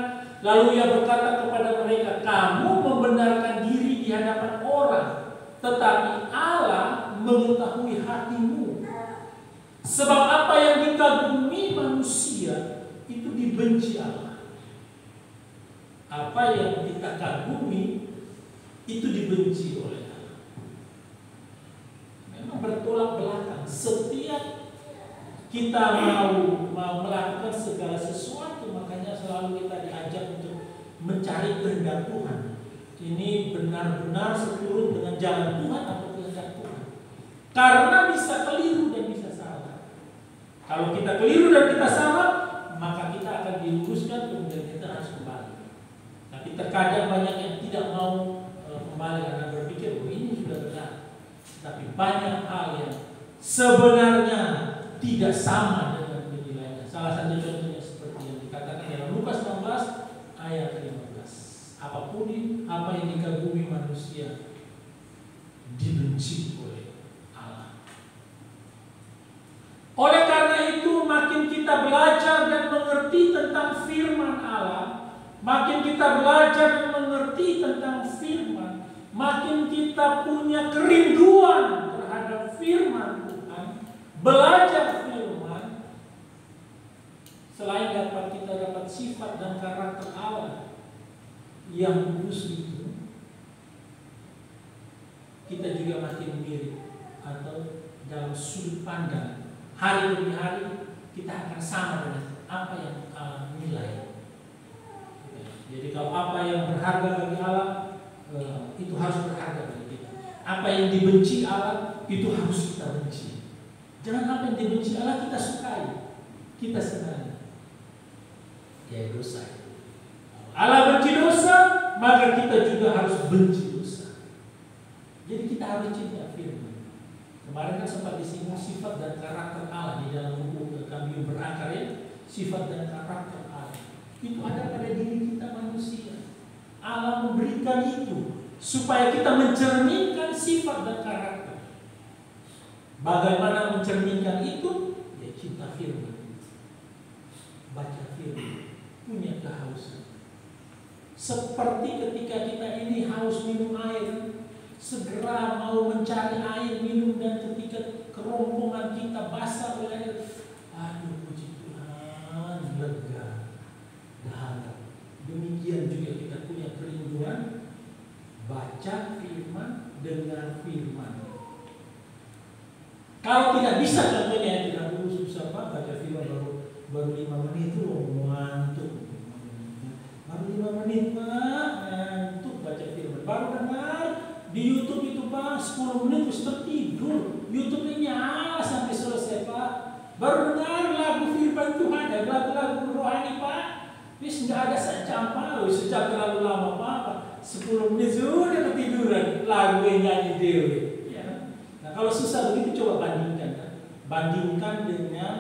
lalu ia berkata kepada mereka, kamu membenarkan diri di hadapan orang, tetapi Allah mengetahui hatimu. Sebab apa yang dikagumi manusia itu dibenci Allah. Apa yang kita kagumi itu dibenci oleh Allah. Memang bertolak belakang. Setiap kita mau melakukan segala sesuatu, makanya selalu kita diajak untuk mencari kehendak Tuhan. Ini benar-benar seturut dengan jalan Tuhan atau kehendak Tuhan. Karena bisa keliru dan bisa salah. Kalau kita keliru dan kita salah, maka kita akan diluruskan, kemudian kita harus kembali. Tapi terkadang banyak yang tidak mau kembali karena berpikir, oh ini sudah benar. Tapi banyak hal yang sebenarnya tidak sama dengan penilaiannya. Salah satu contohnya seperti yang dikatakan dalam Lukas 16 ayat 15. Apapun apa yang dikagumi manusia dibenci oleh Allah. Oleh karena itu, makin kita belajar dan mengerti tentang firman Allah, makin kita belajar dan mengerti tentang firman, makin kita punya kerinduan terhadap firman Tuhan, belajar firman, selain kita dapat sifat dan karakter Allah yang kudus itu, kita juga makin mirip, atau dalam sudut pandang hari demi hari kita akan sama dengan apa yang Allah nilai. Jadi kalau apa yang berharga bagi Allah, itu harus berharga bagi kita. Apa yang dibenci Allah, itu harus kita benci. Jangan apa yang dibenci Allah kita sukai, kita senangi. Ya dosa. Allah benci dosa, maka kita juga harus benci dosa. Jadi kita harus cinta firman. Kemarin kan sempat disinggung sifat dan karakter Allah di dalam buku kami berakar ya. Sifat dan karakter Allah itu ada pada diri kita manusia. Allah memberikan itu supaya kita mencerminkan sifat dan karakter. Bagaimana mencerminkan itu? Ya cinta firman, baca firman, punya kehausan. Seperti ketika kita ini haus minum air, segera mau mencari air minum, dan ketika kerongkongan kita basah oleh air, aduh puji Tuhan, lega, dahaga. Demikian juga kita punya kerinduan baca firman, dengar firman. Kalau tidak bisa, contohnya tidak dulu susah Pak, baca firman baru 5 menit itu ngantuk. Baru 5 menit Pak, ngantuk baca firman. Baru dengar di YouTube itu Pak, 10 menit terus tertidur. YouTube-nya nyala sampai selesai Pak. Baru dengar lagu firman Tuhan, ada lagu-lagu rohani Pak. Wis nggak ada sejam Pak, sejam terlalu lama Pak. 10 menit sudah ketiduran, lagu yang nyanyi dewi. Ya. Nah kalau susah begitu coba bandingkan, kan? Bandingkan dengan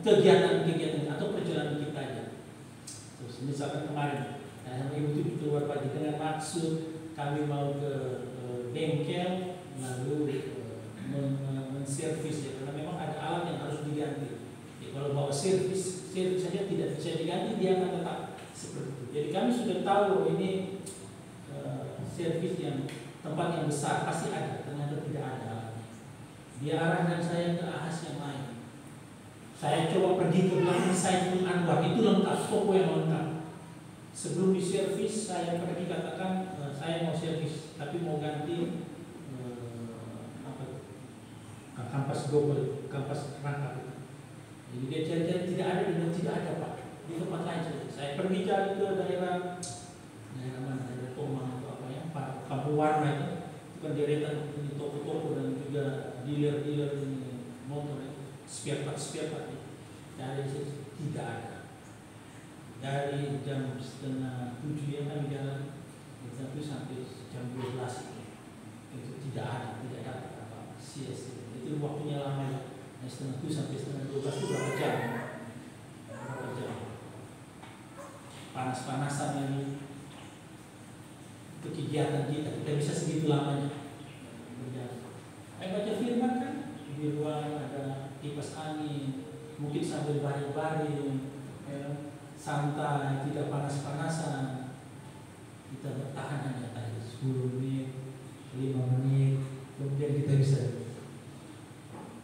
kegiatan-kegiatan atau perjalanan kita aja. Terus misalkan kemarin, sama ibu itu keluar pagi dengan maksud kami mau ke bengkel, lalu menservis ya, karena memang ada alat yang harus diganti. Ya, kalau bawa servis saja tidak bisa diganti, dia akan tetap seperti itu. Jadi kami sudah tahu ini servis yang tempat yang besar pasti ada, ternyata tidak ada alatnya. Dia arahkan saya ke ahas yang lain. Saya coba pergi ke belakang Saiful Anwar, itu lengkap, toko yang lengkap. Sebelum diservis, saya pergi katakan saya mau servis, tapi mau ganti kampas double, kampas rangka. Jadi dia cari-cari tidak ada, dan tidak ada Pak, di tempat lain saja. Saya pergi cari ke daerah mana, daerah Tomang atau apa ya, Kampung Warna itu kan deretan toko-toko dan juga dealer-dealer motor ya. Spare part dari situ tidak ada. Dari jam 6:30 ya kami jalan itu sampai jam 12 itu tidak ada apa sia-sia. Itu waktunya lama ya. 6:30 sampai 11:30 itu berapa jam? Panas-panasan ini itu kegiatan kita bisa segitu lamanya berjalan. Baca firman kan di ruang ada kipas angin, mungkin sambil baring-baring, ya, santai, tidak panas-panasan. Kita bertahan hanya tadi 10 menit, 5 menit, kemudian kita bisa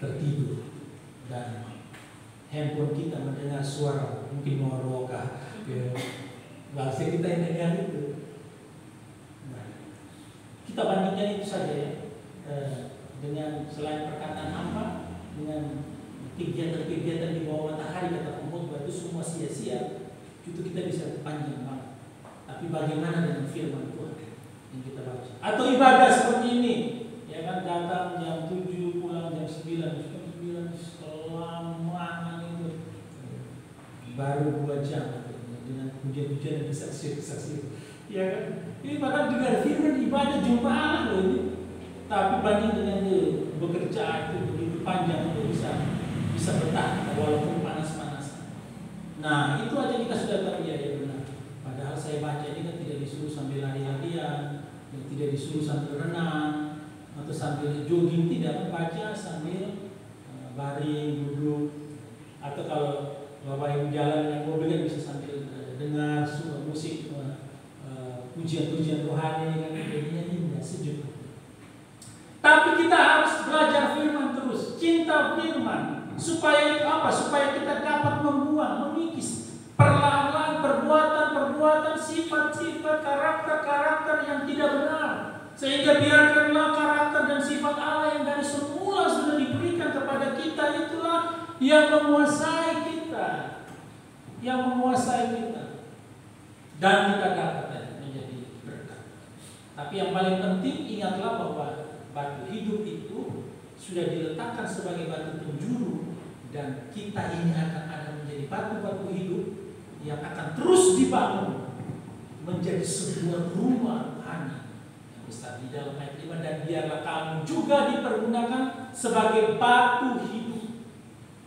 tertidur dan handphone kita mendengar suara, mungkin mau roka, ya, bahasa kita yang dengar itu. Nah, kita bandingkan itu saja ya, dengan selain perkataan apa, dengan kegiatan-kegiatan di bawah matahari kata pengkhotbah itu semua sia-sia, itu kita bisa panjang banget. Tapi bagaimana dengan firman Tuhan yang kita baca? Atau ibadah seperti ini, ya kan, datang jam 7, pulang jam 9, kelamaan itu baru 2 jam dengan hujan-hujan dan kesaksian. Ya kan? Ini bahkan dengan firman ibadah jumpa Allah loh ini. Tapi banding dengan bekerja itu begitu panjang untuk bisa bertahan walaupun panas-panas. Nah itu aja kita sudah tahu ya benar. pujian-pujian rohani dengan jadinya indah, sejuk. Tapi kita harus belajar firman terus, cinta firman, supaya itu apa? Supaya kita dapat membuang, mengikis perlahan-lahan perbuatan-perbuatan, sifat-sifat, karakter-karakter yang tidak benar. Sehingga biarkanlah karakter dan sifat Allah yang dari semula sudah diberikan kepada kita, itulah yang menguasai kita. Yang menguasai kita. Dan kita dapat menjadi berkat. Tapi yang paling penting, ingatlah bahwa batu hidup itu sudah diletakkan sebagai batu penjuru, dan kita ini akan ada menjadi batu-batu hidup yang akan terus dibangun menjadi sebuah rumah rohani yang besar. Di dalam ayat 5, dan biarlah kamu juga dipergunakan sebagai batu hidup.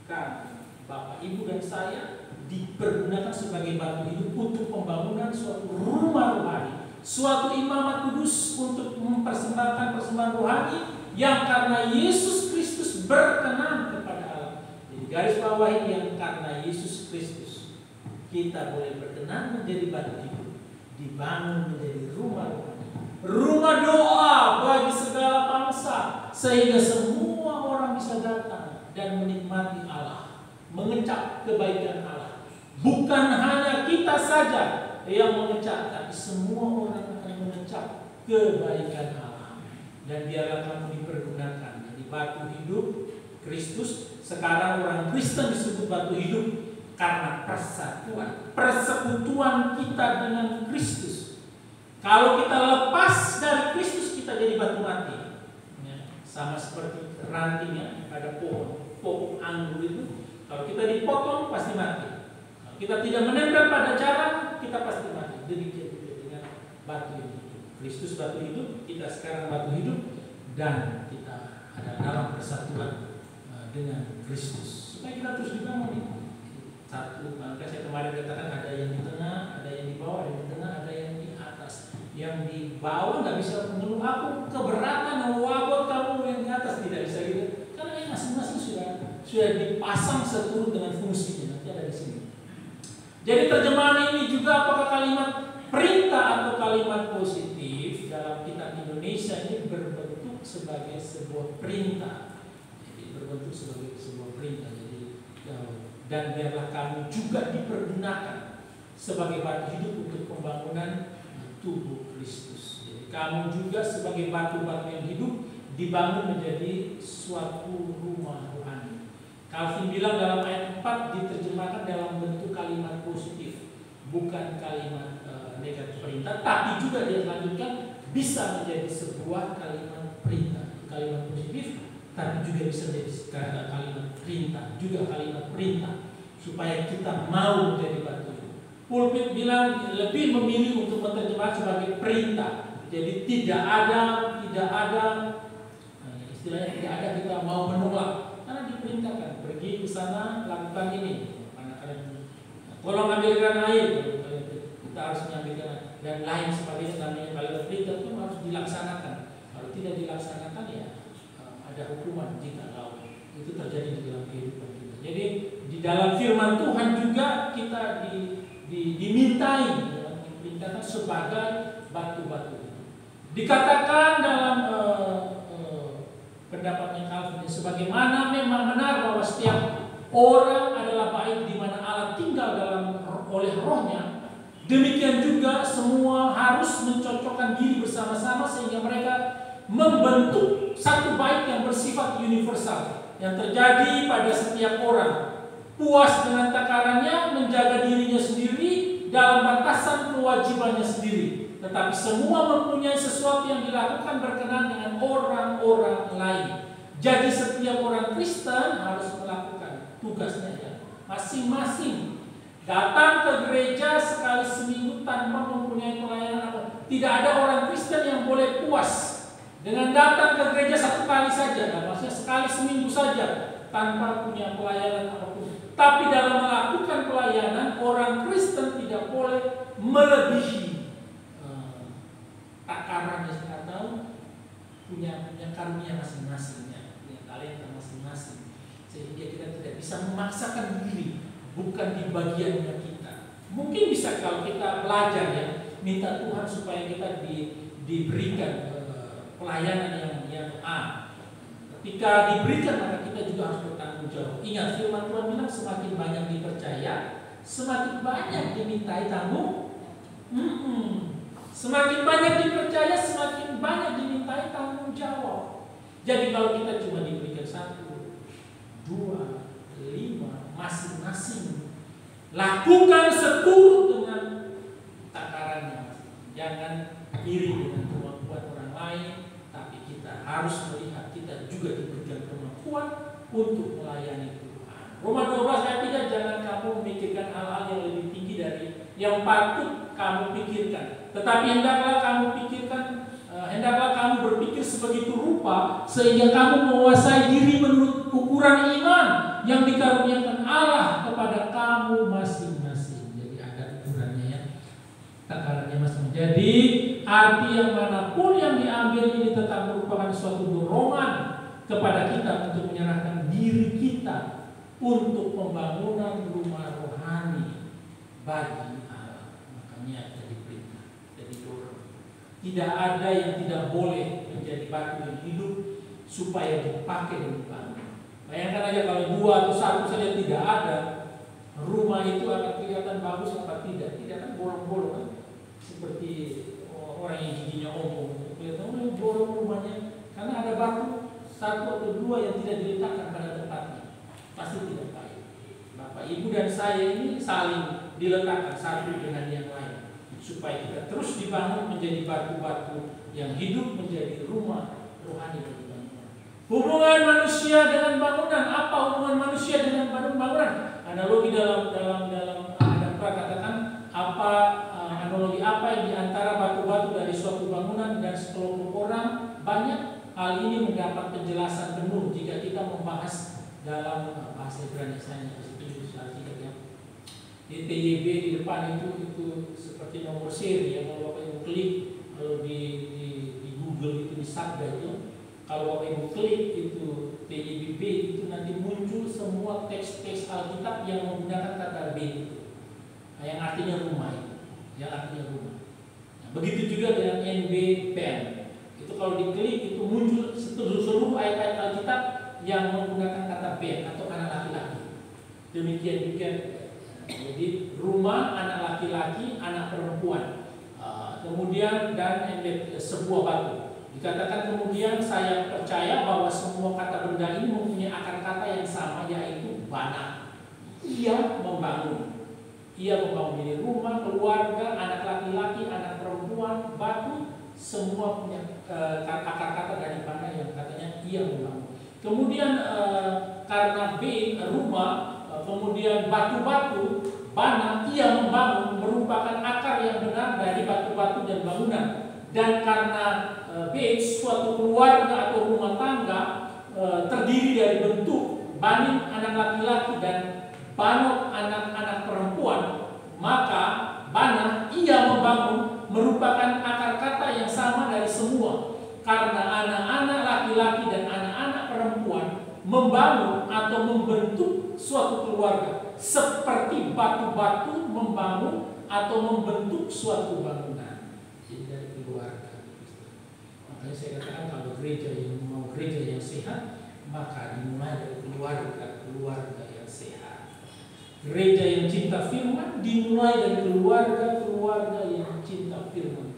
Kan Bapak, Ibu, dan saya dipergunakan sebagai batu hidup untuk pembangunan suatu rumah rohani, suatu imamat kudus untuk mempersembahkan persembahan rohani yang karena Yesus Kristus berkenan kepada Allah. Jadi garis bawahi, yang karena Yesus Kristus kita boleh berkenan menjadi batu hidup, dibangun menjadi rumah rohani, rumah doa bagi segala bangsa, sehingga semua orang bisa datang dan menikmati Allah, mengecap kebaikan Allah. Bukan hanya kita saja yang mengecap, tapi semua orang akan mengecap kebaikan Allah. Dan biarlah kamu dipergunakan jadi batu hidup Kristus. Sekarang orang Kristen disebut batu hidup karena persekutuan kita dengan Kristus. Kalau kita lepas dari Kristus, kita jadi batu mati. Ya, sama seperti rantingnya pada pohon anggur itu. Kalau kita dipotong pasti mati. Kalau kita tidak menempel pada jalan, kita pasti mati. Demikian juga dengan batu hidup. Kristus batu hidup, kita sekarang batu hidup, dan kita ada dalam persatuan dengan Kristus. Supaya kita terus dibangun. Satu, maka saya kemarin katakan ada yang di tengah, ada yang di bawah, ada yang di tengah, ada yang di atas. Yang di bawah nggak bisa mengeluh, aku keberatan, wabot kamu yang di atas, tidak bisa gitu. Karena ini masing-masing sudah dipasang seturut dengan fungsinya. Nanti ada di sini. Jadi terjemahan ini juga apakah kalimat perintah atau kalimat positif dalam kitab Indonesia ini berbentuk sebagai sebuah perintah. Jadi berbentuk sebagai sebuah perintah. Jadi dan biarlah kamu juga dipergunakan sebagai batu hidup untuk pembangunan tubuh Kristus. Jadi kamu juga sebagai batu-batu yang hidup dibangun menjadi suatu rumah rohani. Calvin bilang dalam ayat 4 diterjemahkan dalam bentuk kalimat positif, bukan kalimat negatif perintah, tapi juga dia lanjutkan bisa menjadi sebuah kalimat perintah, kalimat positif, tapi juga bisa menjadi kalimat perintah, juga kalimat perintah, supaya kita mau menjadi batu. Pulpit bilang lebih memilih untuk menerjemahkan sebagai perintah. Jadi tidak ada istilahnya tidak ada kita mau menolak, karena diperintahkan pergi ke sana, lakukan ini. Tolong ambilkan air, kita harus mengambilkan air, dan lain sebagainya. Namanya kalimat perintah itu harus dilaksanakan. Kalau tidak dilaksanakan, ya ada hukuman jika itu terjadi di dalam kehidupan kita. Jadi di dalam firman Tuhan juga kita dimintai, diperintahkan sebagai batu-batu. Dikatakan dalam pendapatnya Calvin, sebagaimana memang benar bahwa setiap orang adalah baik di mana Allah tinggal oleh rohnya, demikian juga semua harus mencocokkan diri bersama-sama sehingga mereka membentuk satu baik yang bersifat universal yang terjadi pada setiap orang. Puas dengan takarannya, menjaga dirinya sendiri dalam batasan kewajibannya sendiri, tetapi semua mempunyai sesuatu yang dilakukan berkenan dengan orang-orang lain. Jadi setiap orang Kristen harus melakukan tugasnya ya, masing-masing. Datang ke gereja sekali seminggu tanpa mempunyai pelayanan apa. Tidak ada orang Kristen yang boleh puas dengan datang ke gereja satu kali saja, maksudnya sekali seminggu saja tanpa punya pelayanan apapun. Tapi dalam melakukan pelayanan, orang Kristen tidak boleh melebihi takarannya atau punya karunia masing-masingnya, punya talenta masing-masing, sehingga kita tidak bisa memaksakan diri, bukan di bagiannya kita. Mungkin bisa kalau kita belajar ya, minta Tuhan supaya kita diberikan pelayanan yang ketika diberikan maka kita juga harus bertanggung jawab. Ingat firman Tuhan bilang semakin banyak dipercaya, semakin banyak dimintai tanggung. Semakin banyak dipercaya, semakin banyak dimintai tanggung jawab. Jadi kalau kita cuma diberikan 1, 2, 5 masing-masing, lakukan seturut dengan takarannya. Jangan iri dengan kemampuan orang lain, tapi kita harus melihat kita juga diberikan kemampuan untuk melayani Tuhan. Roma 12 ayat 3, jangan kamu memikirkan hal-hal yang lebih tinggi dari yang patut kamu pikirkan, tetapi hendaklah kamu berpikir sebegitu rupa sehingga kamu menguasai diri menurut ukuran iman yang dikaruniakan Allah kepada kamu masing-masing. Jadi ada ukurannya ya, takarannya masing-masing. Jadi arti yang manapun yang diambil ini tetap merupakan suatu dorongan kepada kita untuk menyerahkan diri kita untuk pembangunan rumah rohani bagi Allah. Makanya jadi perintah, jadi dorong. Tidak ada yang tidak boleh menjadi batu yang hidup supaya dipakai dan dibangun. Bayangkan aja kalau 2 atau 1 saja tidak ada, rumah itu akan kelihatan bagus apa tidak? Tidak kan bolong-bolong kan? Seperti orang yang giginya ompong, kelihatan bolong rumahnya karena ada batu 1 atau 2 yang tidak diletakkan pada tempatnya. Pasti tidak baik. Bapak, Ibu dan saya ini saling diletakkan satu dengan yang lain supaya kita terus dibangun menjadi batu-batu yang hidup menjadi rumah rohani bagi bangunan. Hubungan manusia dengan bangunan, apa hubungan manusia dengan bangunan? Analogi dalam Adam katakan apa analogi apa yang diantara batu-batu dari suatu bangunan dan sekelompok orang banyak. Hal ini mendapat penjelasan penuh jika kita membahas dalam bahasa Ibrani saya itu ya. Di TYB di depan itu seperti nomor seri ya, kalau Bapak Ibu klik kalau di Google itu di Sabda itu, kalau Bapak Ibu klik itu TYB itu nanti muncul semua teks-teks Alkitab yang menggunakan kata B itu, yang artinya rumah itu, yang artinya rumah. Nah, begitu juga dengan NBPN itu kalau diklik itu muncul seluruh ayat-ayat Alkitab yang menggunakan kata band atau anak laki-laki. Demikian juga jadi rumah, anak laki-laki, anak perempuan, kemudian dan sebuah batu. Dikatakan kemudian saya percaya bahwa semua kata benda ini mempunyai akar kata yang sama, yaitu bana. Ia membangun ini rumah, keluarga, anak laki-laki, anak perempuan, batu, semua punya akar kata dari bana yang katanya ia membangun. Kemudian karena B rumah, kemudian batu-batu, bana, ia membangun merupakan akar yang benar dari batu-batu dan bangunan. Dan karena B suatu keluarga atau rumah tangga terdiri dari bentuk banin anak laki-laki dan banot anak-anak perempuan, maka bana, ia membangun merupakan akar kata yang sama dari semua. Karena anak-anak laki-laki dan anak-anak perempuan membangun atau membentuk suatu keluarga, seperti batu-batu membangun atau membentuk suatu bangunan. Jadi dari keluarga. Makanya saya katakan kalau gereja yang mau gereja yang sehat, maka dimulai dari keluarga yang sehat. Gereja yang cinta firman dimulai dari keluarga yang cinta firman.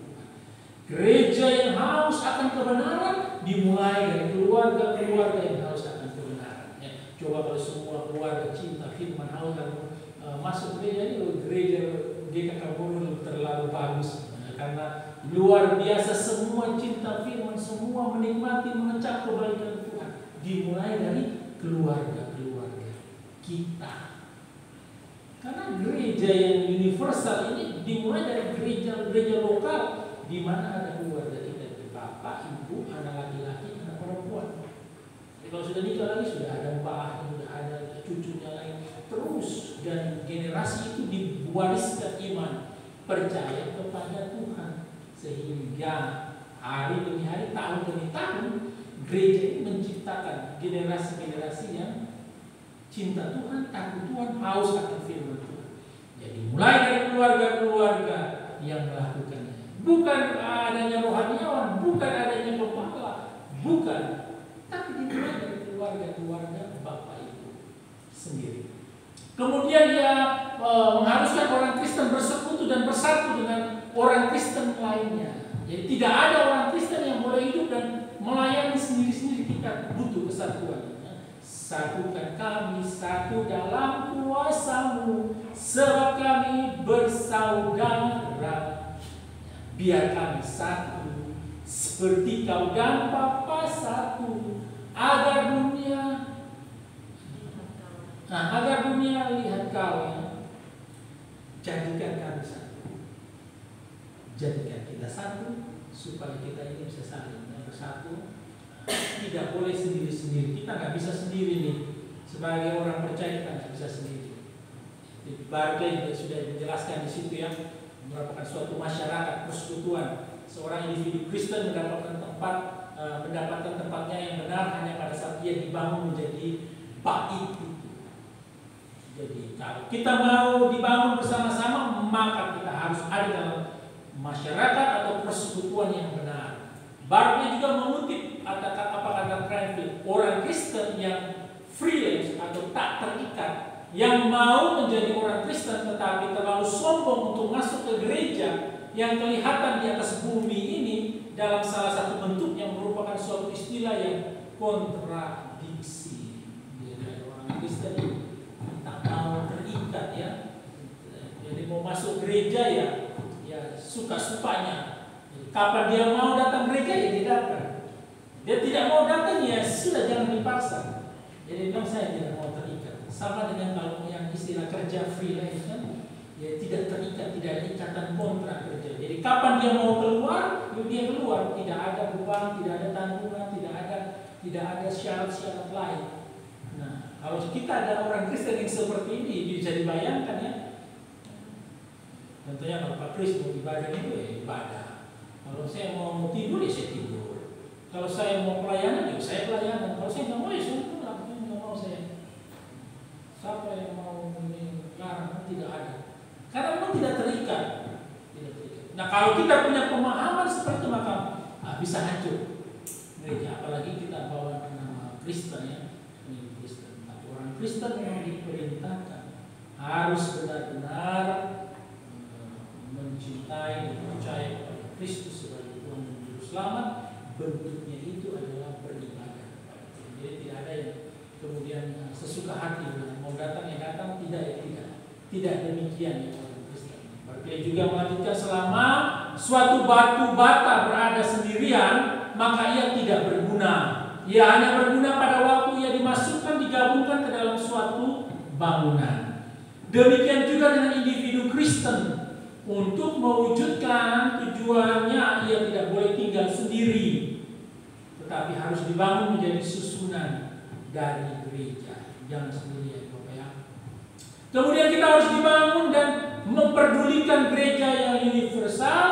Gereja yang haus akan kebenaran dimulai dari keluarga yang haus akan kebenaran. Ya, coba kalau semua keluarga cinta firman haus dan masuk gereja ini, gereja GKK Bogor terlalu bagus karena luar biasa, semua cinta firman, semua menikmati mengecap kebaikan Tuhan. Dimulai dari keluarga kita. Karena gereja yang universal ini dimulai dari gereja lokal, di mana ada keluarga kita, bapak, ibu, anak laki-laki, anak perempuan. Jadi kalau sudah nikah lagi sudah ada mbah, sudah ada cucunya lain, terus dan generasi itu diwariskan iman, percaya kepada Tuhan, sehingga hari demi hari, tahun demi tahun, gereja ini menciptakan generasi-generasi yang cinta Tuhan, takut Tuhan, haus akan firman Tuhan. Jadi mulai dari keluarga yang melakukannya. Bukan adanya rohaniawan, bukan adanya pembala, bukan. Tapi dimulai dari keluarga-keluarga Bapak Ibu sendiri. Kemudian dia mengharuskan orang Kristen bersekutu dan bersatu dengan orang Kristen lainnya. Jadi tidak ada orang Kristen yang boleh hidup dan melayani sendiri-sendiri. Kita butuh kesatuan. Satukan kami satu dalam kuasa-Mu, sebab kami bersaudara. Biar kami satu, seperti Kau dan Bapa satu, agar dunia lihat Kau, ya. Jadikan kami satu. Jadikan kita satu, supaya kita ini bisa saling bersatu. Tidak boleh sendiri-sendiri. Kita nggak bisa sendiri nih. Sebagai orang percaya kita nggak bisa sendiri. Barclay juga sudah menjelaskan di situ, ya, merupakan suatu masyarakat persekutuan. Seorang individu Kristen mendapatkan tempatnya yang benar hanya pada saat dia dibangun menjadi bait itu. Jadi kalau kita mau dibangun bersama-sama, maka kita harus ada dalam masyarakat atau persekutuan yang benar. Barclay juga mengutip apa kata Cranfield, orang Kristen yang freelance atau tak terikat, yang mau menjadi orang Kristen tetapi terlalu sombong untuk masuk ke gereja yang kelihatan di atas bumi ini dalam salah satu bentuk yang merupakan suatu istilah yang kontradiksi. Jadi orang Kristen tak mau terikat, ya. Jadi mau masuk gereja ya suka-sukanya. Kapan dia mau datang gereja ya dia datang. Dia tidak mau datang ya sudah, jangan dipaksa. Jadi memang saya tidak mau terikat. Sama dengan kalau yang istilah kerja freelance, kan, ya tidak terikat, tidak ada ikatan kontrak kerja. Jadi kapan dia mau keluar, dia keluar. Tidak ada beban, tidak ada tanggungan, tidak ada syarat-syarat lain. Nah, kalau kita ada orang Kristen yang seperti ini, bisa dibayangkan, ya. Contohnya kalau Pak Kris mau ibadah itu ya ibadah. Kalau saya mau tidur ya saya tidur. Kalau saya mau pelayanan ya saya pelayanan. Kalau saya nggak mau ya saya nggak mau saya. Siapa yang mau ini larang? Tidak ada. Karena memang tidak terikat. Nah kalau kita punya pemahaman seperti itu maka bisa hancur gereja. Apalagi kita bawa nama Kristen, ya. Ini Kristen. Tapi orang Kristen yang diperintahkan harus benar-benar mencintai dan percaya kepada Kristus sebagai Tuhan dan Juru Selamat. Bentuknya itu adalah beribadah. Jadi tidak ada yang kemudian sesuka hati, mau datang ya datang, tidak ya tidak demikian, ya orang Kristen. Barclay juga melanjutkan, selama suatu batu bata berada sendirian, maka ia tidak berguna. Ia hanya berguna pada waktu ia dimasukkan, digabungkan ke dalam suatu bangunan. Demikian juga dengan individu Kristen. Untuk mewujudkan tujuannya, ia tidak boleh tinggal sendiri, tetapi harus dibangun menjadi susunan dari gereja. Jangan sendirian, Bapak, ya. Kemudian kita harus dibangun dan memperdulikan gereja yang universal,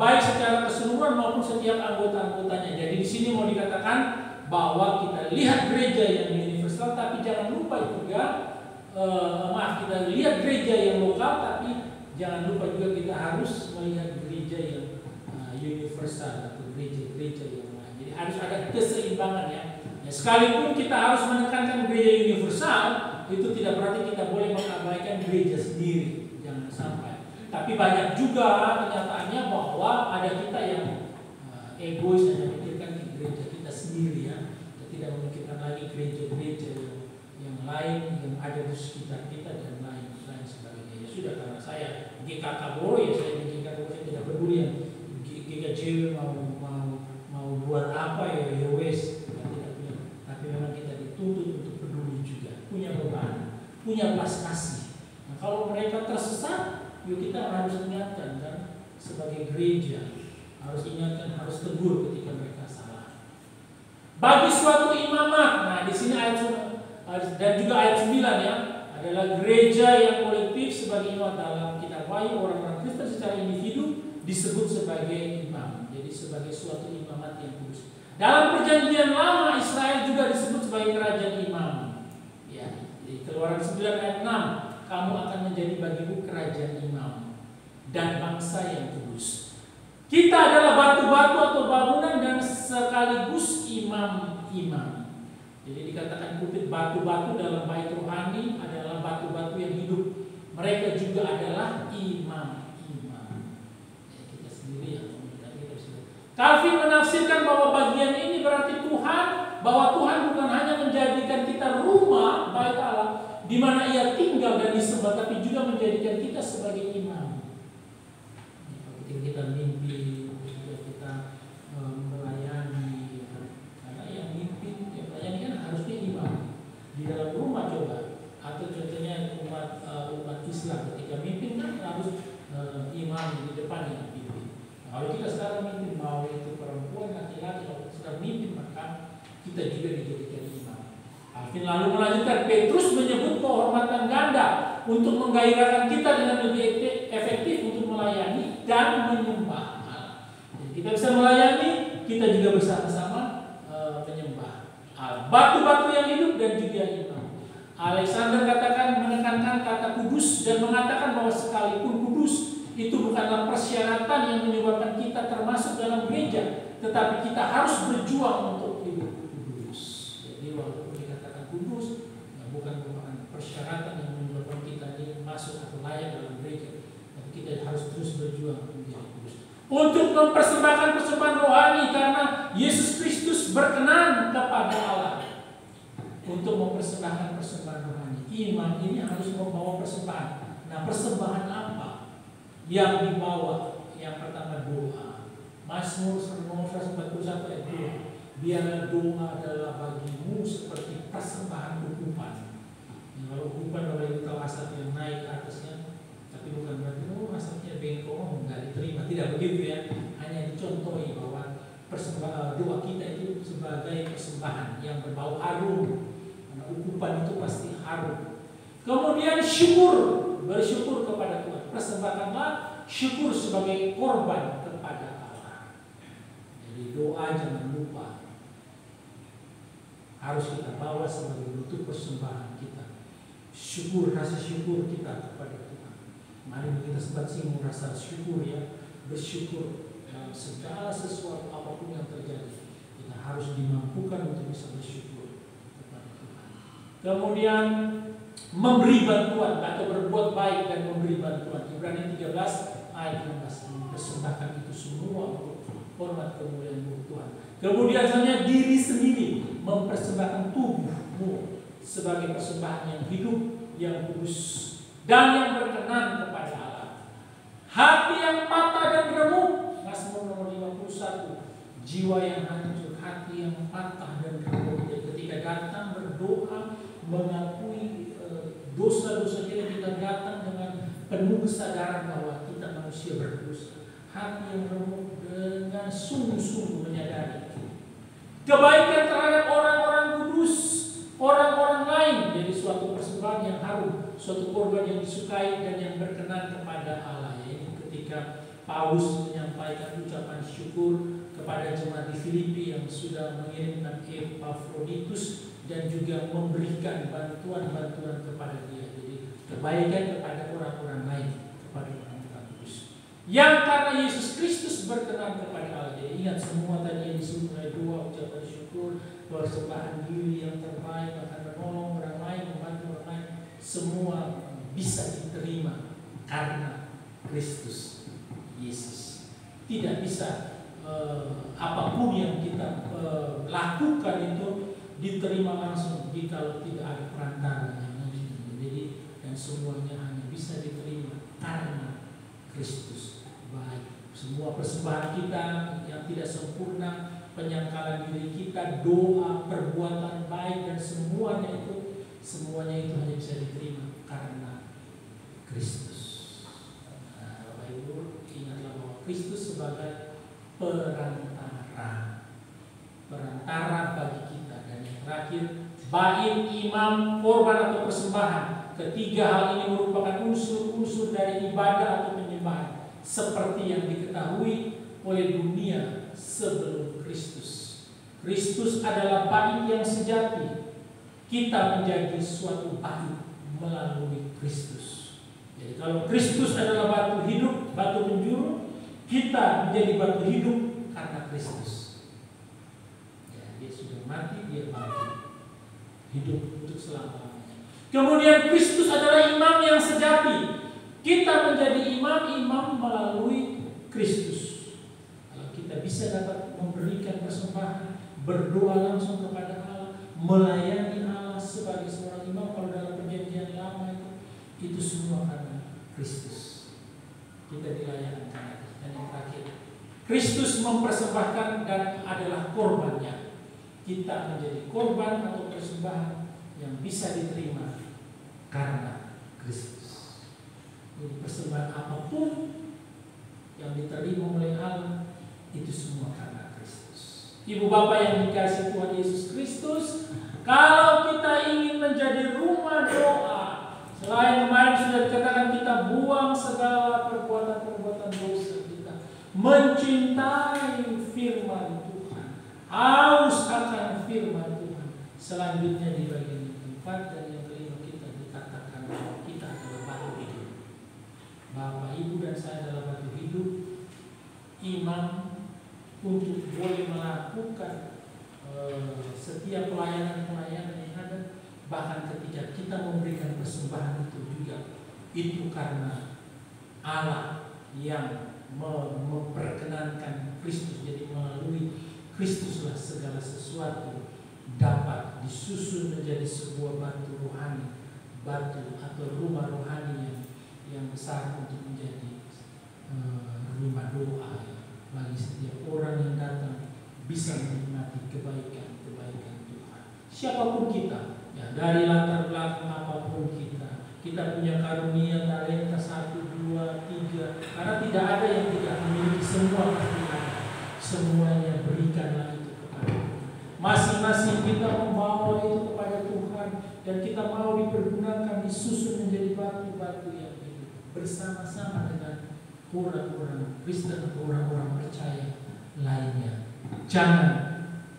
baik secara keseluruhan maupun setiap anggota-anggotanya. Jadi di sini mau dikatakan bahwa kita lihat gereja yang universal, tapi jangan lupa juga, kita lihat gereja yang lokal, tapi jangan lupa juga kita harus melihat gereja yang universal atau gereja-gereja yang lain. Jadi harus ada keseimbangan, ya. Sekalipun kita harus menekankan gereja universal, itu tidak berarti kita boleh mengabaikan gereja sendiri. Jangan sampai. Tapi banyak juga kenyataannya bahwa ada kita yang egois hanya memikirkan gereja kita sendiri, ya. Kita tidak memikirkan lagi gereja-gereja yang lain yang ada di sekitar kita dan lain sebagainya. Ya sudah, karena saya GKK Boro, ya saya di GKK Boro, saya tidak peduli yang GKJ mau buat apa, ya wes, tapi memang kita dituntut untuk peduli juga, punya beban, punya belas kasih. Nah, kalau mereka tersesat, yuk kita harus ingatkan, kan, sebagai gereja harus ingatkan, harus tegur ketika mereka salah. Bagi suatu imamat, nah di sini ayat dan juga ayat 9, ya, adalah gereja yang kolektif sebagai imamat. Dalam kitab Wahyu, orang-orang Kristen secara individu disebut sebagai imam. Jadi sebagai suatu imamat yang kudus. Dalam perjanjian lama Israel juga disebut sebagai kerajaan imam. Ya, di Keluaran 9 ayat 6, kamu akan menjadi bagiku kerajaan imam. dan bangsa yang kudus. Kita adalah batu-batu atau bangunan dan sekaligus imam-imam. Jadi dikatakan kutip batu-batu dalam bait rohani adalah batu-batu yang hidup. Mereka juga adalah imam-imam. Kita sendiri yang Calvin menafsirkan bahwa bagian ini berarti Tuhan, bahwa Tuhan bukan hanya menjadikan kita rumah bait Allah di mana Ia tinggal dan disembah, tapi juga menjadikan kita sebagai imam. Ketika kita mimpi, ketika kita melayani, karena yang mimpi, yang melayani kan harusnya imam di dalam rumah coba. Atau contohnya umat Islam ketika mimpi kan harus imam di depan yang mimpi. Kalau kita sekarang mimpi, mau itu perempuan, laki-laki, kalau sedang mimpi, maka kita juga dijadikan imam. Alvin lalu melanjutkan, Petrus menyebut kehormatan ganda untuk menggairahkan kita dengan lebih efektif untuk melayani dan menyembah. Jadi kita bisa melayani, kita juga bersama-sama menyembah Allah. Batu-batu yang hidup dan juga imam. Alexander menekankan kata kudus dan mengatakan bahwa sekalipun kudus itu bukanlah persyaratan yang menyebabkan kita termasuk dalam gereja, tetapi kita harus berjuang untuk hidup kudus. Jadi walaupun dikatakan kudus, bukan merupakan persyaratan yang menyebabkan kita masuk atau layak dalam gereja, tapi kita harus terus berjuang menjadi kudus. Untuk mempersembahkan persembahan rohani karena Yesus Kristus berkenan kepada Allah. Untuk mempersembahkan persembahan rohani, imam ini harus membawa persembahan. Nah, persembahan apa yang dibawa? Yang pertama doa. Mazmur 141 ayat 2. Biarlah doa adalah bagimu seperti persembahan ukupan. Kalau ukupan oleh tahu asap yang naik ke atasnya, tapi bukan berarti asapnya bengkok nggak diterima. Tidak begitu ya. Hanya dicontohi bahwa persembahan doa kita itu sebagai persembahan yang berbau harum. Karena ukupan itu pasti harum. Kemudian syukur, bersyukur kepada Tuhan. Persembahkanlah syukur sebagai korban kepada Allah. Jadi doa jangan lupa, harus kita bawa sebagai bentuk persembahan kita. Syukur, rasa syukur kita kepada Tuhan. Mari kita sempat singgung rasa syukur ya. Bersyukur dalam segala sesuatu apapun yang terjadi. Kita harus dimampukan untuk bisa bersyukur kepada Tuhan. Kemudian memberi bantuan atau berbuat baik dan memberi bantuan. Ibrani 13 ayat 16, mempersembahkan itu semua untuk hormat kemuliaan Tuhan. Kemudian selanjutnya diri sendiri, mempersembahkan tubuhmu sebagai persembahan yang hidup, yang kudus dan yang berkenan kepada Allah. Hati yang patah dan remuk, Mazmur nomor 51. Jiwa yang hancur, hati yang patah dan remuk, ketika datang berdoa mengakui dosa-dosa kita datang dengan penuh kesadaran bahwa kita manusia berdosa. Hati yang remuk dengan sungguh-sungguh menyadari kebaikan terhadap orang-orang kudus, orang-orang lain, jadi suatu persembahan yang harum, suatu korban yang disukai dan yang berkenan kepada Allah. Ini ketika Paulus menyampaikan ucapan syukur kepada jemaat di Filipi yang sudah mengirimkan Epafroditus dan juga memberikan bantuan-bantuan kepada dia. Jadi kebaikan kepada orang-orang lain, kepada orang-orang kudus. Yang karena Yesus Kristus berkenan kepada Allah. Jadi ingat semua tadi yang disebut oleh dua ucapan syukur, persembahan diri yang terbaik, bahkan menolong orang lain, membantu orang lain, semua bisa diterima karena Kristus Yesus. Tidak bisa apapun yang kita lakukan itu diterima langsung jika tidak ada perantara. Jadi dan semuanya hanya bisa diterima karena Kristus. Baik, semua persembahan kita yang tidak sempurna, penyangkalan diri kita, doa, perbuatan baik dan semuanya itu hanya bisa diterima karena Kristus. Nah, Bapak Ibu ingatlah bahwa Kristus sebagai perantara bagi kita. Dan yang terakhir, bait, imam, korban atau persembahan. Ketiga hal ini merupakan unsur-unsur dari ibadah atau penyembahan seperti yang diketahui oleh dunia sebelum Kristus. Kristus adalah bait yang sejati. Kita menjadi suatu bait melalui Kristus. Jadi kalau Kristus adalah batu hidup, batu penjuru, kita menjadi batu hidup karena Kristus. Ya, dia sudah mati, dia mati, hidup untuk selamanya. Kemudian Kristus adalah imam yang sejati. Kita menjadi imam melalui Kristus. Kalau kita bisa dapat memberikan persembahan, berdoa langsung kepada Allah, melayani Allah sebagai seorang imam, kalau dalam perjanjian lama itu semua karena Kristus. Kita dilayani karena. Dan yang terakhir, Kristus mempersembahkan dan adalah korbannya. Kita menjadi korban atau persembahan yang bisa diterima karena Kristus. Jadi persembahan apapun yang diterima oleh Allah itu semua karena Kristus. Ibu bapak yang dikasihi Tuhan Yesus Kristus, kalau kita ingin menjadi rumah doa, selain kemarin sudah dikatakan kita buang segala perbuatan-perbuatan dosa kita, mencintai firman Tuhan, haus akan firman Tuhan. Selanjutnya di bagian yang 4 dan yang kelima kita dikatakan bahwa kita adalah batu hidup. Bapak, Ibu dan saya adalah batu hidup, imam untuk boleh melakukan setiap pelayanan-pelayanan yang ada. Bahkan ketika kita memberikan persembahan itu juga, itu karena Allah yang memperkenankan Kristus. Jadi melalui Kristuslah segala sesuatu dapat disusun menjadi sebuah batu rohani, batu atau rumah rohani yang besar untuk menjadi rumah doa bagi setiap orang yang datang bisa menikmati kebaikan-kebaikan Tuhan. Siapapun kita, ya, dari latar belakang apapun kita punya karunia, talenta 1, 2, 3. Karena tidak ada yang tidak memiliki, semua pasti ada. Semuanya berikanlah itu kepada Tuhan. Masing-masing kita membawa itu kepada Tuhan dan kita mau dipergunakan, disusun menjadi batu-batu yang hidup bersama-sama dengan orang-orang Kristen, orang-orang percaya lainnya. Jangan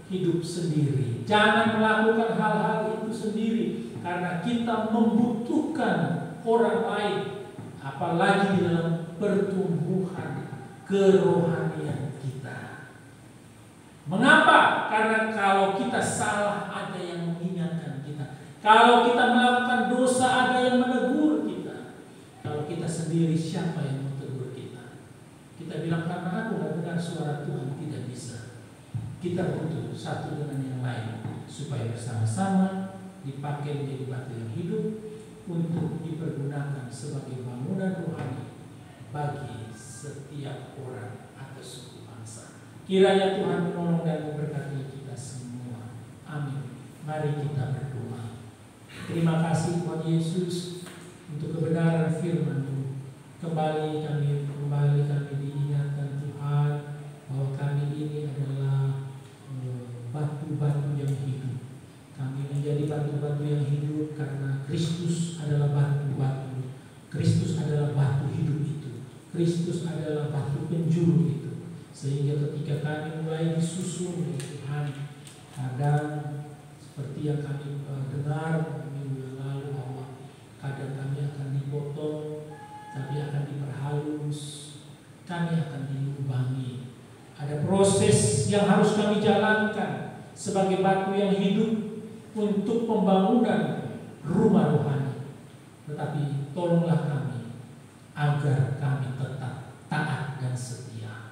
hidup sendiri, jangan melakukan hal-hal itu sendiri, karena kita membutuhkan orang lain, apalagi di dalam pertumbuhan kerohanian kita. Mengapa? Karena kalau kita salah ada yang mengingatkan kita, kalau kita melakukan dosa ada yang menegur kita. Kalau kita sendiri, siapa yang menegur kita? Kita bilang karena aku gak dengar suara Tuhan, tidak bisa. Kita butuh satu dengan yang lain supaya bersama-sama dipakai menjadi batu yang hidup untuk dipergunakan sebagai bangunan rohani bagi setiap orang atau suku bangsa. Kiranya Tuhan menolong dan memberkati kita semua. Amin. Mari kita berdoa. Terima kasih Tuhan Yesus untuk kebenaran firman-Mu. Kembali kami diingatkan Tuhan bahwa kami ini adalah batu-batu yang hidup. Kami menjadi batu-batu yang hidup karena Kristus adalah batu-batu. Kristus adalah batu hidup itu. Kristus adalah batu penjuru itu. Sehingga ketika kami mulai disusun Tuhan, kadang seperti yang kami dengar minggu yang lalu bahwa kadang kami akan dipotong, tapi akan diperhalus, kami akan dilubangi. Ada proses yang harus kami jalankan sebagai batu yang hidup untuk pembangunan rumah rohani. Tetapi tolonglah kami agar kami tetap taat dan setia,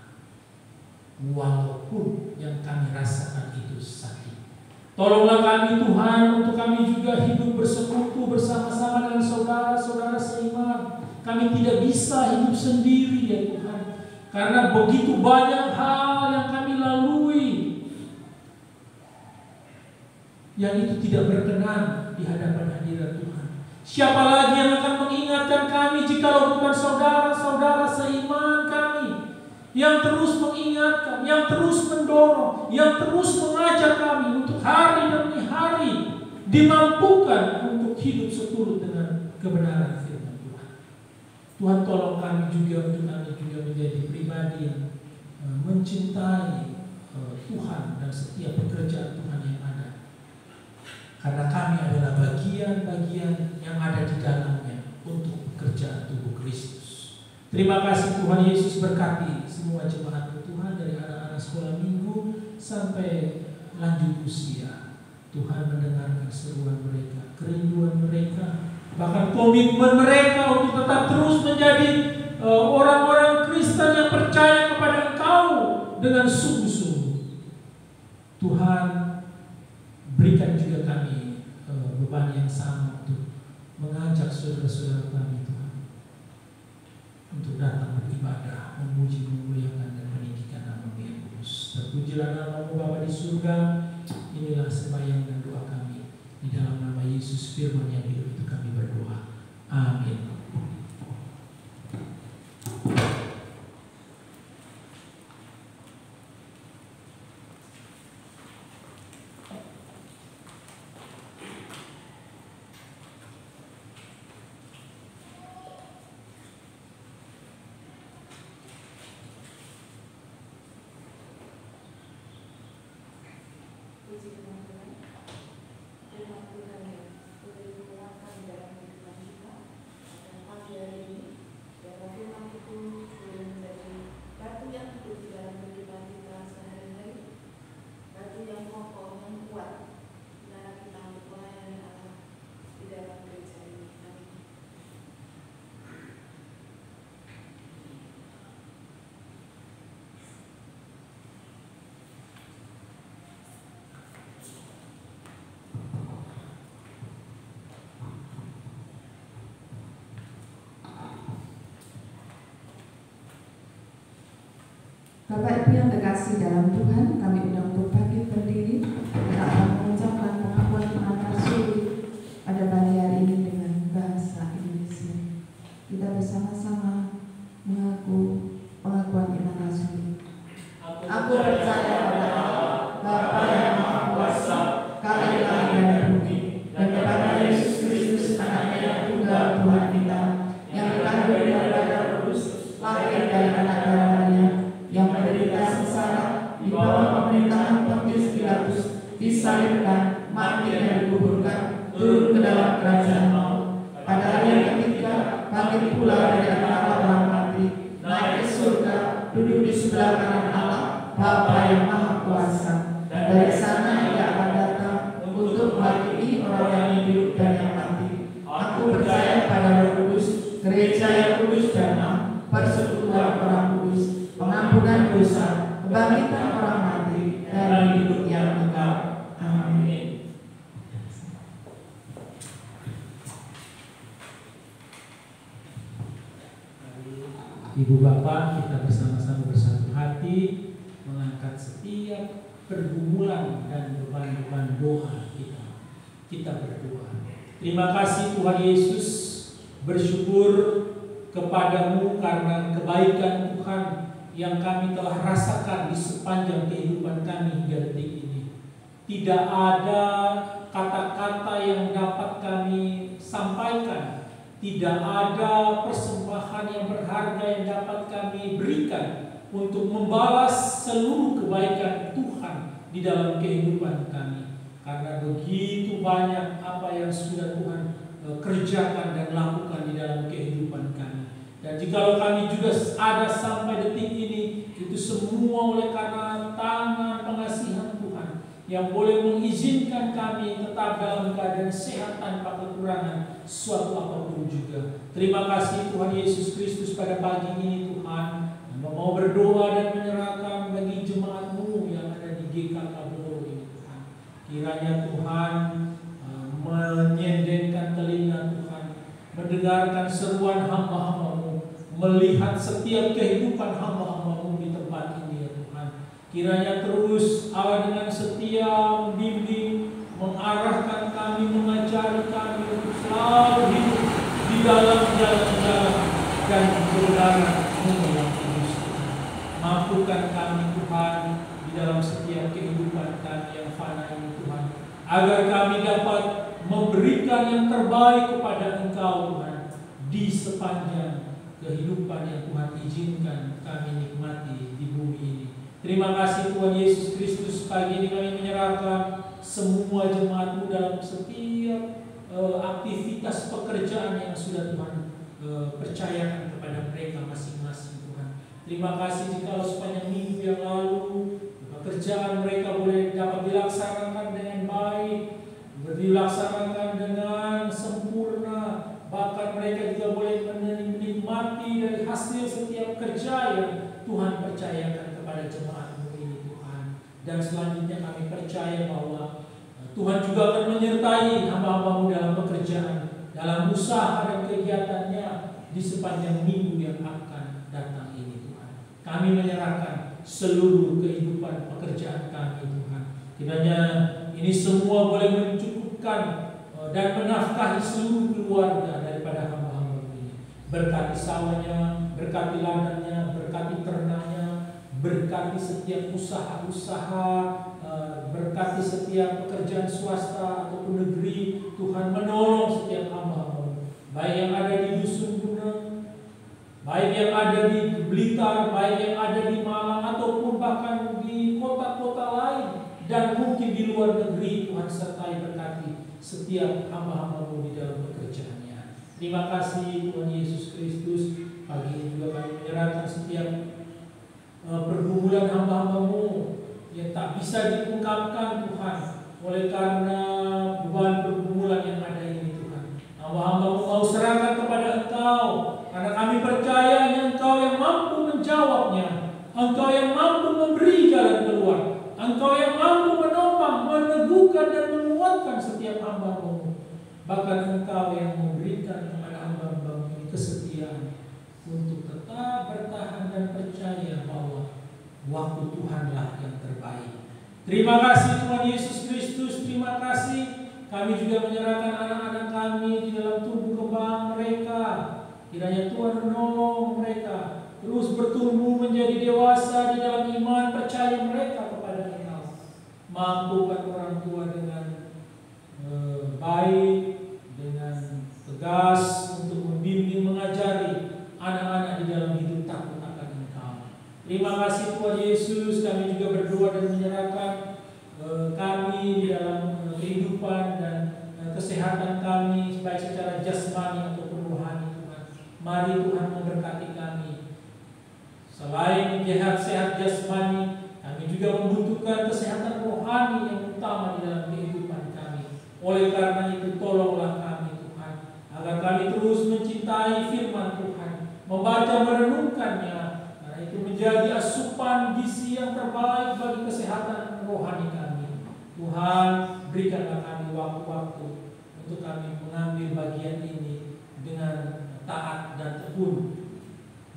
walaupun yang kami rasakan itu sakit. Tolonglah kami Tuhan untuk kami juga hidup bersekutu bersama-sama dengan saudara-saudara seiman. Kami tidak bisa hidup sendiri ya Tuhan, karena begitu banyak hal yang kami lalui yang itu tidak berkenan di hadapan hadirat Tuhan. Siapa lagi yang akan mengingatkan kami jikalau bukan saudara-saudara seiman kami yang terus mengingatkan, yang terus mendorong, yang terus mengajak kami untuk hari demi hari dimampukan untuk hidup seturut dengan kebenaran firman Tuhan. Tuhan tolong kami juga untuk kami juga menjadi pribadi yang mencintai Tuhan dan setiap pekerjaan Tuhan yang ada. Karena kami adalah bagian-bagian yang ada di dalamnya untuk pekerjaan tubuh Kristus. Terima kasih Tuhan Yesus, berkati semua jemaat Tuhan dari anak-anak sekolah minggu sampai lanjut usia. Tuhan mendengarkan seruan mereka, kerinduan mereka, bahkan komitmen mereka untuk tetap terus menjadi orang-orang Kristen yang percaya kepada Engkau dengan sungguh-sungguh. Tuhan, berikan juga kami beban yang sama untuk mengajak saudara-saudara kami, Tuhan, untuk datang beribadah, memuji, memuliakan dan meninggikan nama-Mu yang kudus. Terpujilah nama-Mu Bapa di surga. Inilah sembahyang dan doa kami. Di dalam nama Yesus firman yang hidup itu kami berdoa. Amin. Bapak Ibu yang terkasih dalam Tuhan, kami undang untuk bangkit berdiri. Kita akan mengucapkan pengakuan pengantar suci pada pagi hari ini dengan bahasa Indonesia. Kita bersama-sama mengaku pengakuan iman rasuli. Aku percaya pada Allah, Bapa yang Maha Kuasa, Kali langit dan bumi, dan kepada Yesus Kristus, Anaknya yang tunggal Tuhan kita, yang dikandung daripada Roh Kudus, lahir dari anak darahnya, yang menderita sengsara di bawah pemerintahan Pontius Pilatus, disalibkan, mati dan dikuburkan, turun ke dalam kerajaan maut. Pada hari yang ketiga, bangkit pula dari antara orang mati, naik ke surga, duduk di sebelah kanan Allah, Bapa yang Maha Kuasa. Dan dari sana Ia akan datang untuk menghakimi orang yang hidup dan yang mati. Aku percaya pada Roh Kudus, gereja yang kudus dan am, persekutuan orang kudus, pengampunan dosa, kebangkitan orang mati, dan hidup yang kekal. Amin. Ibu Bapak, kita bersama-sama bersatu hati mengangkat setiap pergumulan dan beban-beban doa kita. Kita berdoa. Terima kasih Tuhan Yesus, bersyukur kepadamu karena kebaikan Tuhan yang kami telah rasakan di sepanjang kehidupan kami hingga detik ini. Tidak ada kata-kata yang dapat kami sampaikan, tidak ada persembahan yang berharga yang dapat kami berikan untuk membalas seluruh kebaikan Tuhan di dalam kehidupan kami. Karena begitu banyak apa yang sudah Tuhan kerjakan dan lakukan di dalam kehidupan kami. Dan jikalau kami juga ada sampai detik ini, itu semua oleh karena tangan pengasihan Tuhan yang boleh mengizinkan kami tetap dalam keadaan sehat tanpa kekurangan suatu apapun juga. Terima kasih Tuhan Yesus Kristus pada pagi ini Tuhan. Hamba mau berdoa dan menyerahkan bagi jemaat-Mu yang ada di GKK Boro ini Tuhan. Kiranya Tuhan menyendengkan telinga Tuhan, mendengarkan seruan hamba-hamba-Mu, melihat setiap kehidupan hamba-hamba-Mu di tempat ini ya Tuhan. Kiranya terus Allah dengan setia membimbing, mengarahkan kami, mengajari kami untuk selalu hidup di dalam jalan-jalan dan kebenaran-Mu yang kudus. Mampukan kami Tuhan di dalam setiap kehidupan kami yang fana ini Tuhan, agar kami dapat memberikan yang terbaik kepada Engkau Tuhan di sepanjang kehidupan yang Tuhan izinkan kami nikmati di bumi ini. Terima kasih Tuhan Yesus Kristus, pagi ini kami menyerahkan semua jemaat-Mu dalam setiap aktivitas pekerjaan yang sudah Tuhan percayakan kepada mereka masing-masing Tuhan. Terima kasih jika sepanjang minggu yang lalu pekerjaan mereka boleh dapat dilaksanakan dengan baik, dilaksanakan dengan sempurna, bahkan mereka juga boleh menikmati dari hasil setiap kerja yang Tuhan percayakan kepada jemaat-Mu ini Tuhan. Dan selanjutnya kami percaya bahwa Tuhan juga akan menyertai hamba-hamba-Mu dalam pekerjaan, dalam usaha dan kegiatannya di sepanjang minggu yang akan datang ini Tuhan. Kami menyerahkan seluruh kehidupan pekerjaan kami Tuhan. Kiranya ini semua boleh mencukupkan dan menafkahi seluruh keluarga daripada hamba-hamba ini. Berkati sawahnya, berkati ladangnya, berkati ternaknya, berkati setiap usaha-usaha, berkati setiap pekerjaan swasta ataupun negeri. Tuhan menolong setiap hamba-hamba, baik yang ada di dusun Gunung, baik yang ada di Blitar, baik yang ada di Malang, ataupun bahkan di kota-kota lain dan mungkin di luar negeri. Tuhan sertai berkati setiap hamba-hamba-Mu di dalam pekerjaannya. Terima kasih Tuhan Yesus Kristus. Pagi ini juga kami menyerahkan setiap pergumulan hamba-hamba-Mu yang tak bisa diungkapkan Tuhan oleh karena beban pergumulan yang ada ini Tuhan. Hamba-hamba-Mu mau serahkan kepada Engkau, karena kami percaya Engkau yang mampu menjawabnya, Engkau yang mampu memberi jalan keluar, Engkau yang mampu menopang, meneguhkan dan menguatkan setiap hamba-Mu. Bahkan Engkau yang memberikan kepada hamba-Mu ini kesetiaan untuk tetap bertahan dan percaya bahwa waktu Tuhanlah yang terbaik. Terima kasih Tuhan Yesus Kristus. Terima kasih. Kami juga menyerahkan anak-anak kami di dalam tubuh kembang mereka. Kiranya Tuhan menolong mereka terus bertumbuh menjadi dewasa di dalam iman, percaya mereka kepada Engkau. Mampukan orang tua dengan baik, dengan tegas untuk membimbing, mengajari anak-anak di dalam hidup takut akan Engkau. Terima kasih Tuhan Yesus. Kami juga berdoa dan menyerahkan kami di dalam kehidupan dan kesehatan kami, baik secara jasmani ataupun rohani Tuhan. Mari Tuhan memberkati kami. Selain sehat jasmani, kami juga membutuhkan kesehatan rohani yang utama di dalam kehidupan kami. Oleh karena itu tolonglah kami Tuhan, agar kami terus mencintai firman Tuhan, membaca merenungkannya, karena itu menjadi asupan gizi yang terbaik bagi kesehatan rohani kami. Tuhan, berikanlah kami waktu-waktu untuk kami mengambil bagian ini dengan taat dan tekun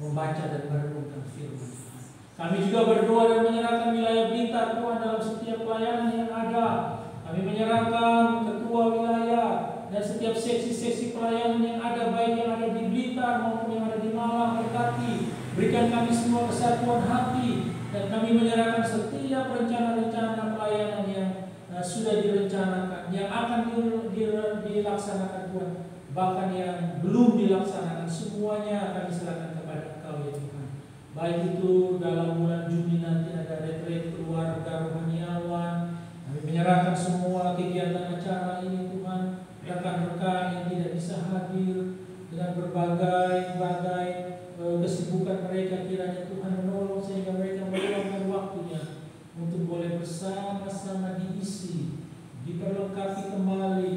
membaca dan merenungkan firman Tuhan. Kami juga berdoa dan menyerahkan wilayah Blitar Tuhan dalam setiap pelayanan yang ada. Kami menyerahkan ketua wilayah dan setiap seksi-seksi pelayanan yang ada, baik yang ada di Blitar maupun yang ada di Malang. Berkati, berikan kami semua kesatuan hati, dan kami menyerahkan setiap rencana-rencana pelayanan yang sudah direncanakan, yang akan dilaksanakan Tuhan, bahkan yang belum dilaksanakan, semuanya kami serahkan kepada Engkau ya Tuhan. Baik itu dalam bulan Juni nanti ada retreat keluarga rohaniawan, kami menyerahkan semua kegiatan acara ini Tuhan. Rekan-rekan yang tidak bisa hadir dengan berbagai kesibukan mereka, kiranya Tuhan menolong sehingga mereka meluangkan waktunya untuk boleh bersama-sama diisi, diperlengkapi kembali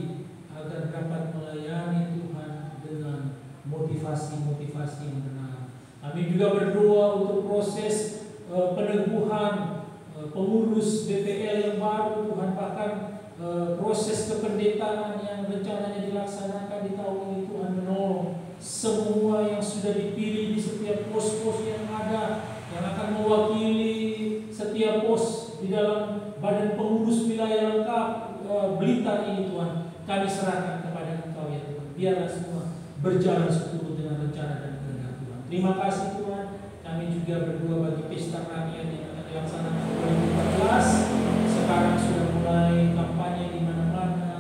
agar dapat melayani Tuhan dengan motivasi-motivasi yang benar. Kami juga berdoa untuk proses peneguhan pengurus BPL yang baru Tuhan, bahkan proses kependetaan yang rencananya dilaksanakan di tahun ini. Tuhan menolong semua yang sudah dipilih di setiap pos-pos yang ada, yang akan mewakili setiap pos di dalam badan pengurus wilayah lengkap Blitar ini Tuhan. Kami serahkan kepada Engkau ya Tuhan. Biarlah semua berjalan seturut dengan rencana dan kehendak Tuhan. Terima kasih Tuhan. Kami juga berdoa bagi pesta rakyat yang akan dilaksanakan 2014. Sekarang sudah mulai kampanye di mana-mana.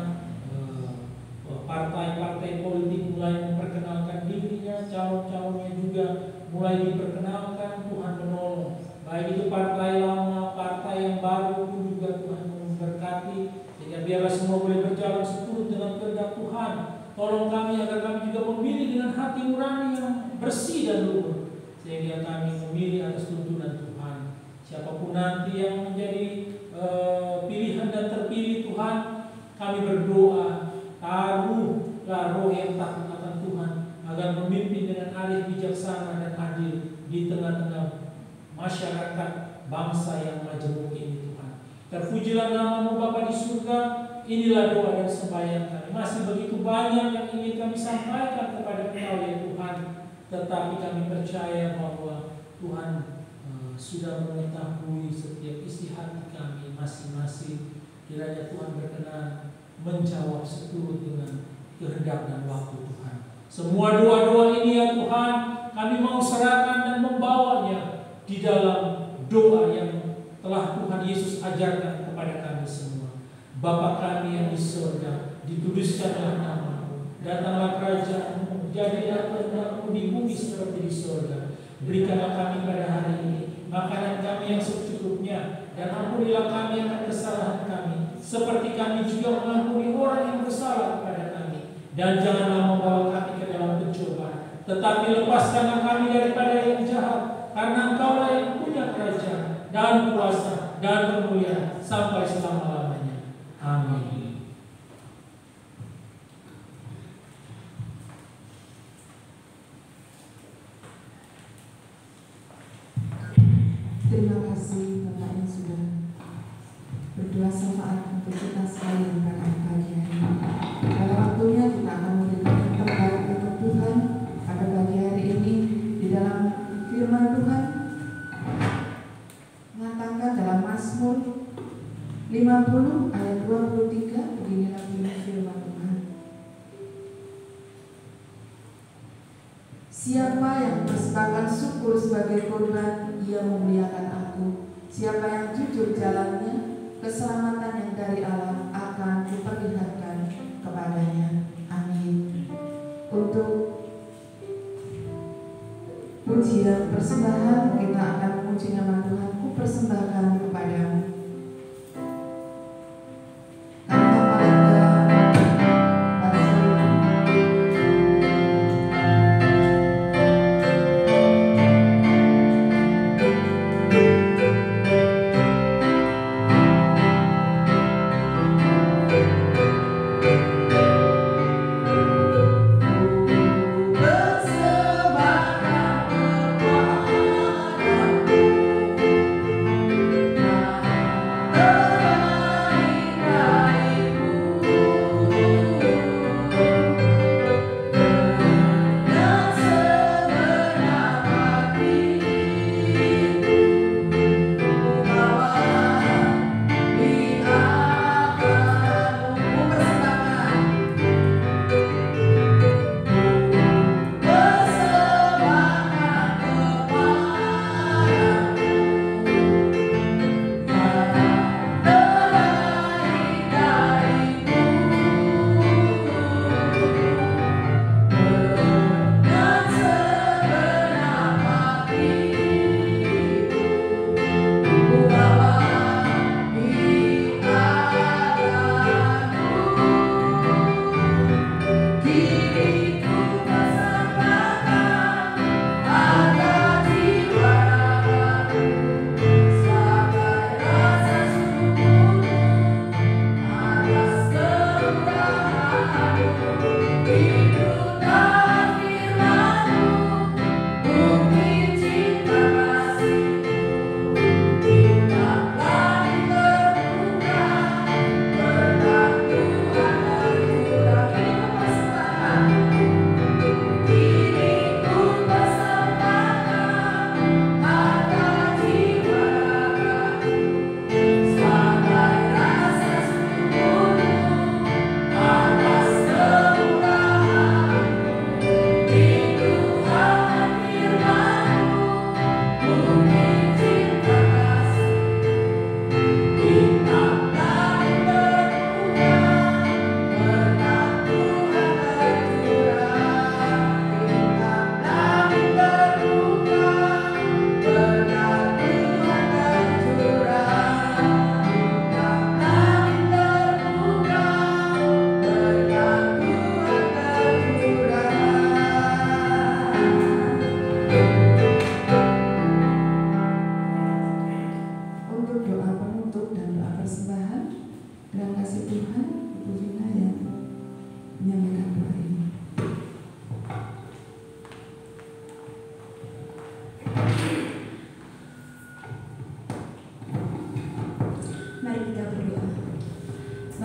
Partai-partai politik mulai memperkenalkan dirinya, calon-calonnya juga mulai diperkenalkan. Tuhan menolong, baik itu partai lama, partai yang baru pun juga Tuhan memberkati, sehingga biarlah semua boleh berjalan seturut dengan kehendak Tuhan. tolong kami agar kami juga memilih dengan hati nurani yang bersih dan luhur, sehingga kami memilih atas tuntunan Tuhan. Siapapun nanti yang menjadi pilihan dan terpilih Tuhan, kami berdoa, taruhlah roh yang takut akan Tuhan, agar memimpin dengan arif bijaksana dan adil di tengah-tengah masyarakat bangsa yang majemuk ini Tuhan. Terpujilah nama-Mu Bapa di surga. Inilah doa dan sembahyang kami. Masih begitu banyak yang ingin kami sampaikan kepada Engkau ya Tuhan, tetapi kami percaya bahwa Tuhan sudah mengetahui setiap isi hati kami masing-masing. Kiranya Tuhan berkenan menjawab seturut dengan kehendak dan waktu Tuhan. Semua doa-doa ini ya Tuhan, kami mau serahkan dan membawanya di dalam doa yang telah Tuhan Yesus ajarkan kepada kami semua. Bapa kami yang di surga, dikuduskanlah nama-Mu, datanglah kerajaan-Mu, jadilah kehendak-Mu di bumi seperti di surga. Berikanlah kami pada hari ini makanan kami yang secukupnya, dan ampunilah kami akan kesalahan kami, seperti kami juga mengampuni orang yang bersalah kepada kami. Dan janganlah membawa kami ke dalam pencobaan, tetapi lepaskanlah kami daripada yang jahat, karena Engkaulah yang punya kerajaan dan kuasa dan kemuliaan sampai selama-lamanya. Amin. Terima kasih Bapak yang sudah berdoa syafaat untuk kita sekalian pada pagi hari ini. Pada waktunya kita akan memberikan yang terbaik untuk Tuhan pada pagi hari ini di dalam firman Tuhan. Mengatakan dalam Mazmur 50 ayat 23, beginilah bunyi firman Tuhan. Siapa yang mempersembahkan syukur sebagai korban, ia memuliakan aku. Siapa yang jujur jalannya, keselamatan yang dari Allah akan kuperlihatkan kepadanya. Amin. Untuk pujian persembahan, kita akan memuji nama Tuhan. Ku persembahkan kepadamu. Persembahkan kepada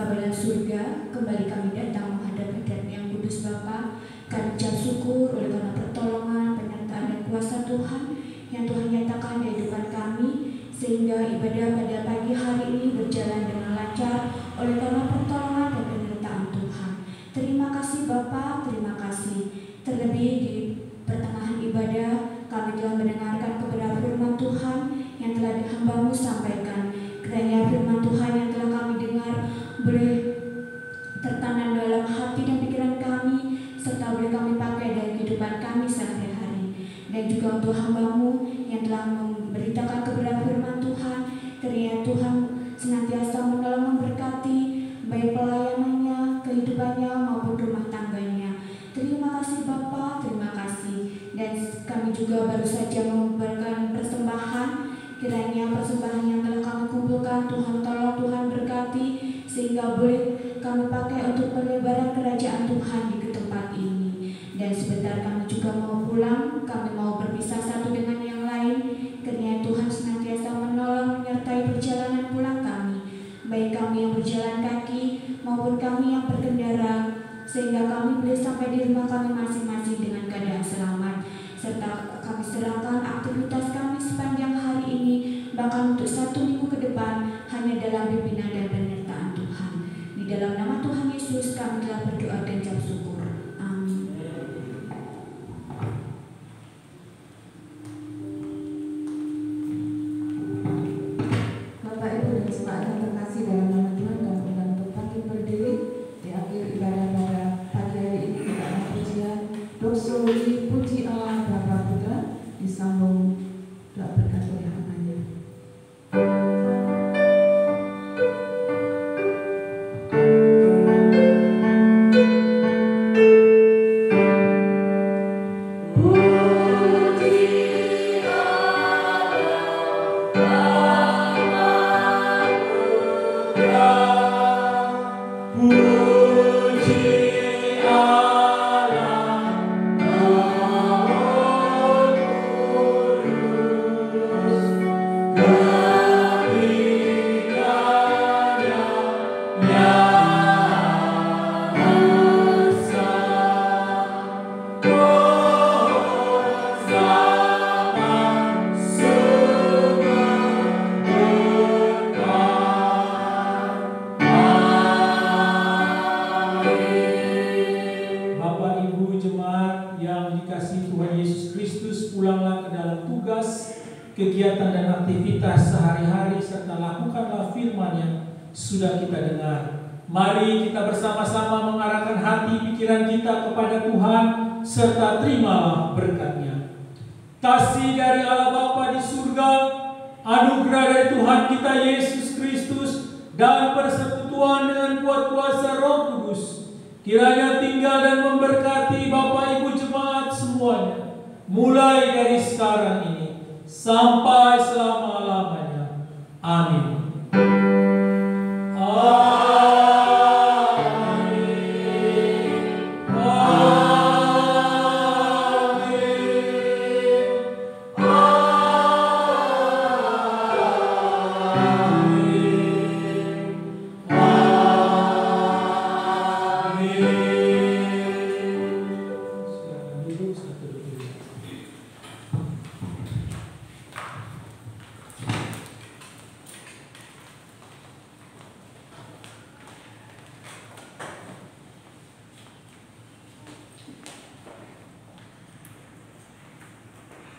Bapa dalam surga, kembali kami datang menghadap hadirat yang kudus Bapa. Kami ucap syukur oleh karena pertolongan, penyertaan dan kuasa Tuhan yang Tuhan nyatakan di kehidupan kami, sehingga ibadah pada pagi hari ini berjalan dengan lancar oleh karena pertolongan dan penyertaan Tuhan. Terima kasih Bapa, terima kasih. Terlebih di pertengahan ibadah, kami telah mendengarkan kebenaran firman Tuhan yang telah hamba-Mu sampaikan. Kiranya firman Tuhan yang telah kami dengar boleh tertanam dalam hati dan pikiran kami, serta boleh kami pakai dalam kehidupan kami sehari-hari. Dan juga untuk hamba-Mu yang telah memberitakan kebenaran firman Tuhan, kiranya Tuhan senantiasa menolong memberkati baik pelayanannya, kehidupannya maupun rumah tangganya. Terima kasih Bapa, terima kasih. Dan kami juga baru saja memberikan persembahan. Kiranya persembahan yang telah kami kumpulkan, Tuhan tolong, Tuhan berkati, sehingga boleh kami pakai untuk pelebaran kerajaan Tuhan di tempat ini. Dan sebentar kami juga mau pulang, kami mau berpisah satu dengan yang lain. Kiranya Tuhan senantiasa menolong menyertai perjalanan pulang kami, baik kami yang berjalan kaki maupun kami yang berkendara, sehingga kami boleh sampai di rumah kami masing-masing dengan keadaan selamat. Serta kami serahkan aktivitas kami sepanjang hari ini, bahkan untuk 1 minggu ke depan, hanya dalam pimpinan dan penyertaan Tuhan. Di dalam nama Tuhan Yesus kami telah berdoa dan ucap syukur. Amin. Bapak Ibu dan jemaat yang terkasih dalam nama Tuhan, kami undang untuk bangkit berdiri di akhir ibadah pada pagi hari ini. Kita akan pujian doksologi puji Allah Bapa Putra disambung doa berkat oleh hambanya. Kegiatan dan aktivitas sehari-hari serta lakukanlah firman yang sudah kita dengar. Mari kita bersama-sama mengarahkan hati pikiran kita kepada Tuhan serta terimalah berkat-Nya. Kasih dari Allah Bapa di surga, anugerah dari Tuhan kita Yesus Kristus, dan persekutuan dengan kuat kuasa Roh Kudus kiranya tinggal dan memberkati Bapak Ibu jemaat semuanya, mulai dari sekarang ini sampai selama-lamanya. Amin.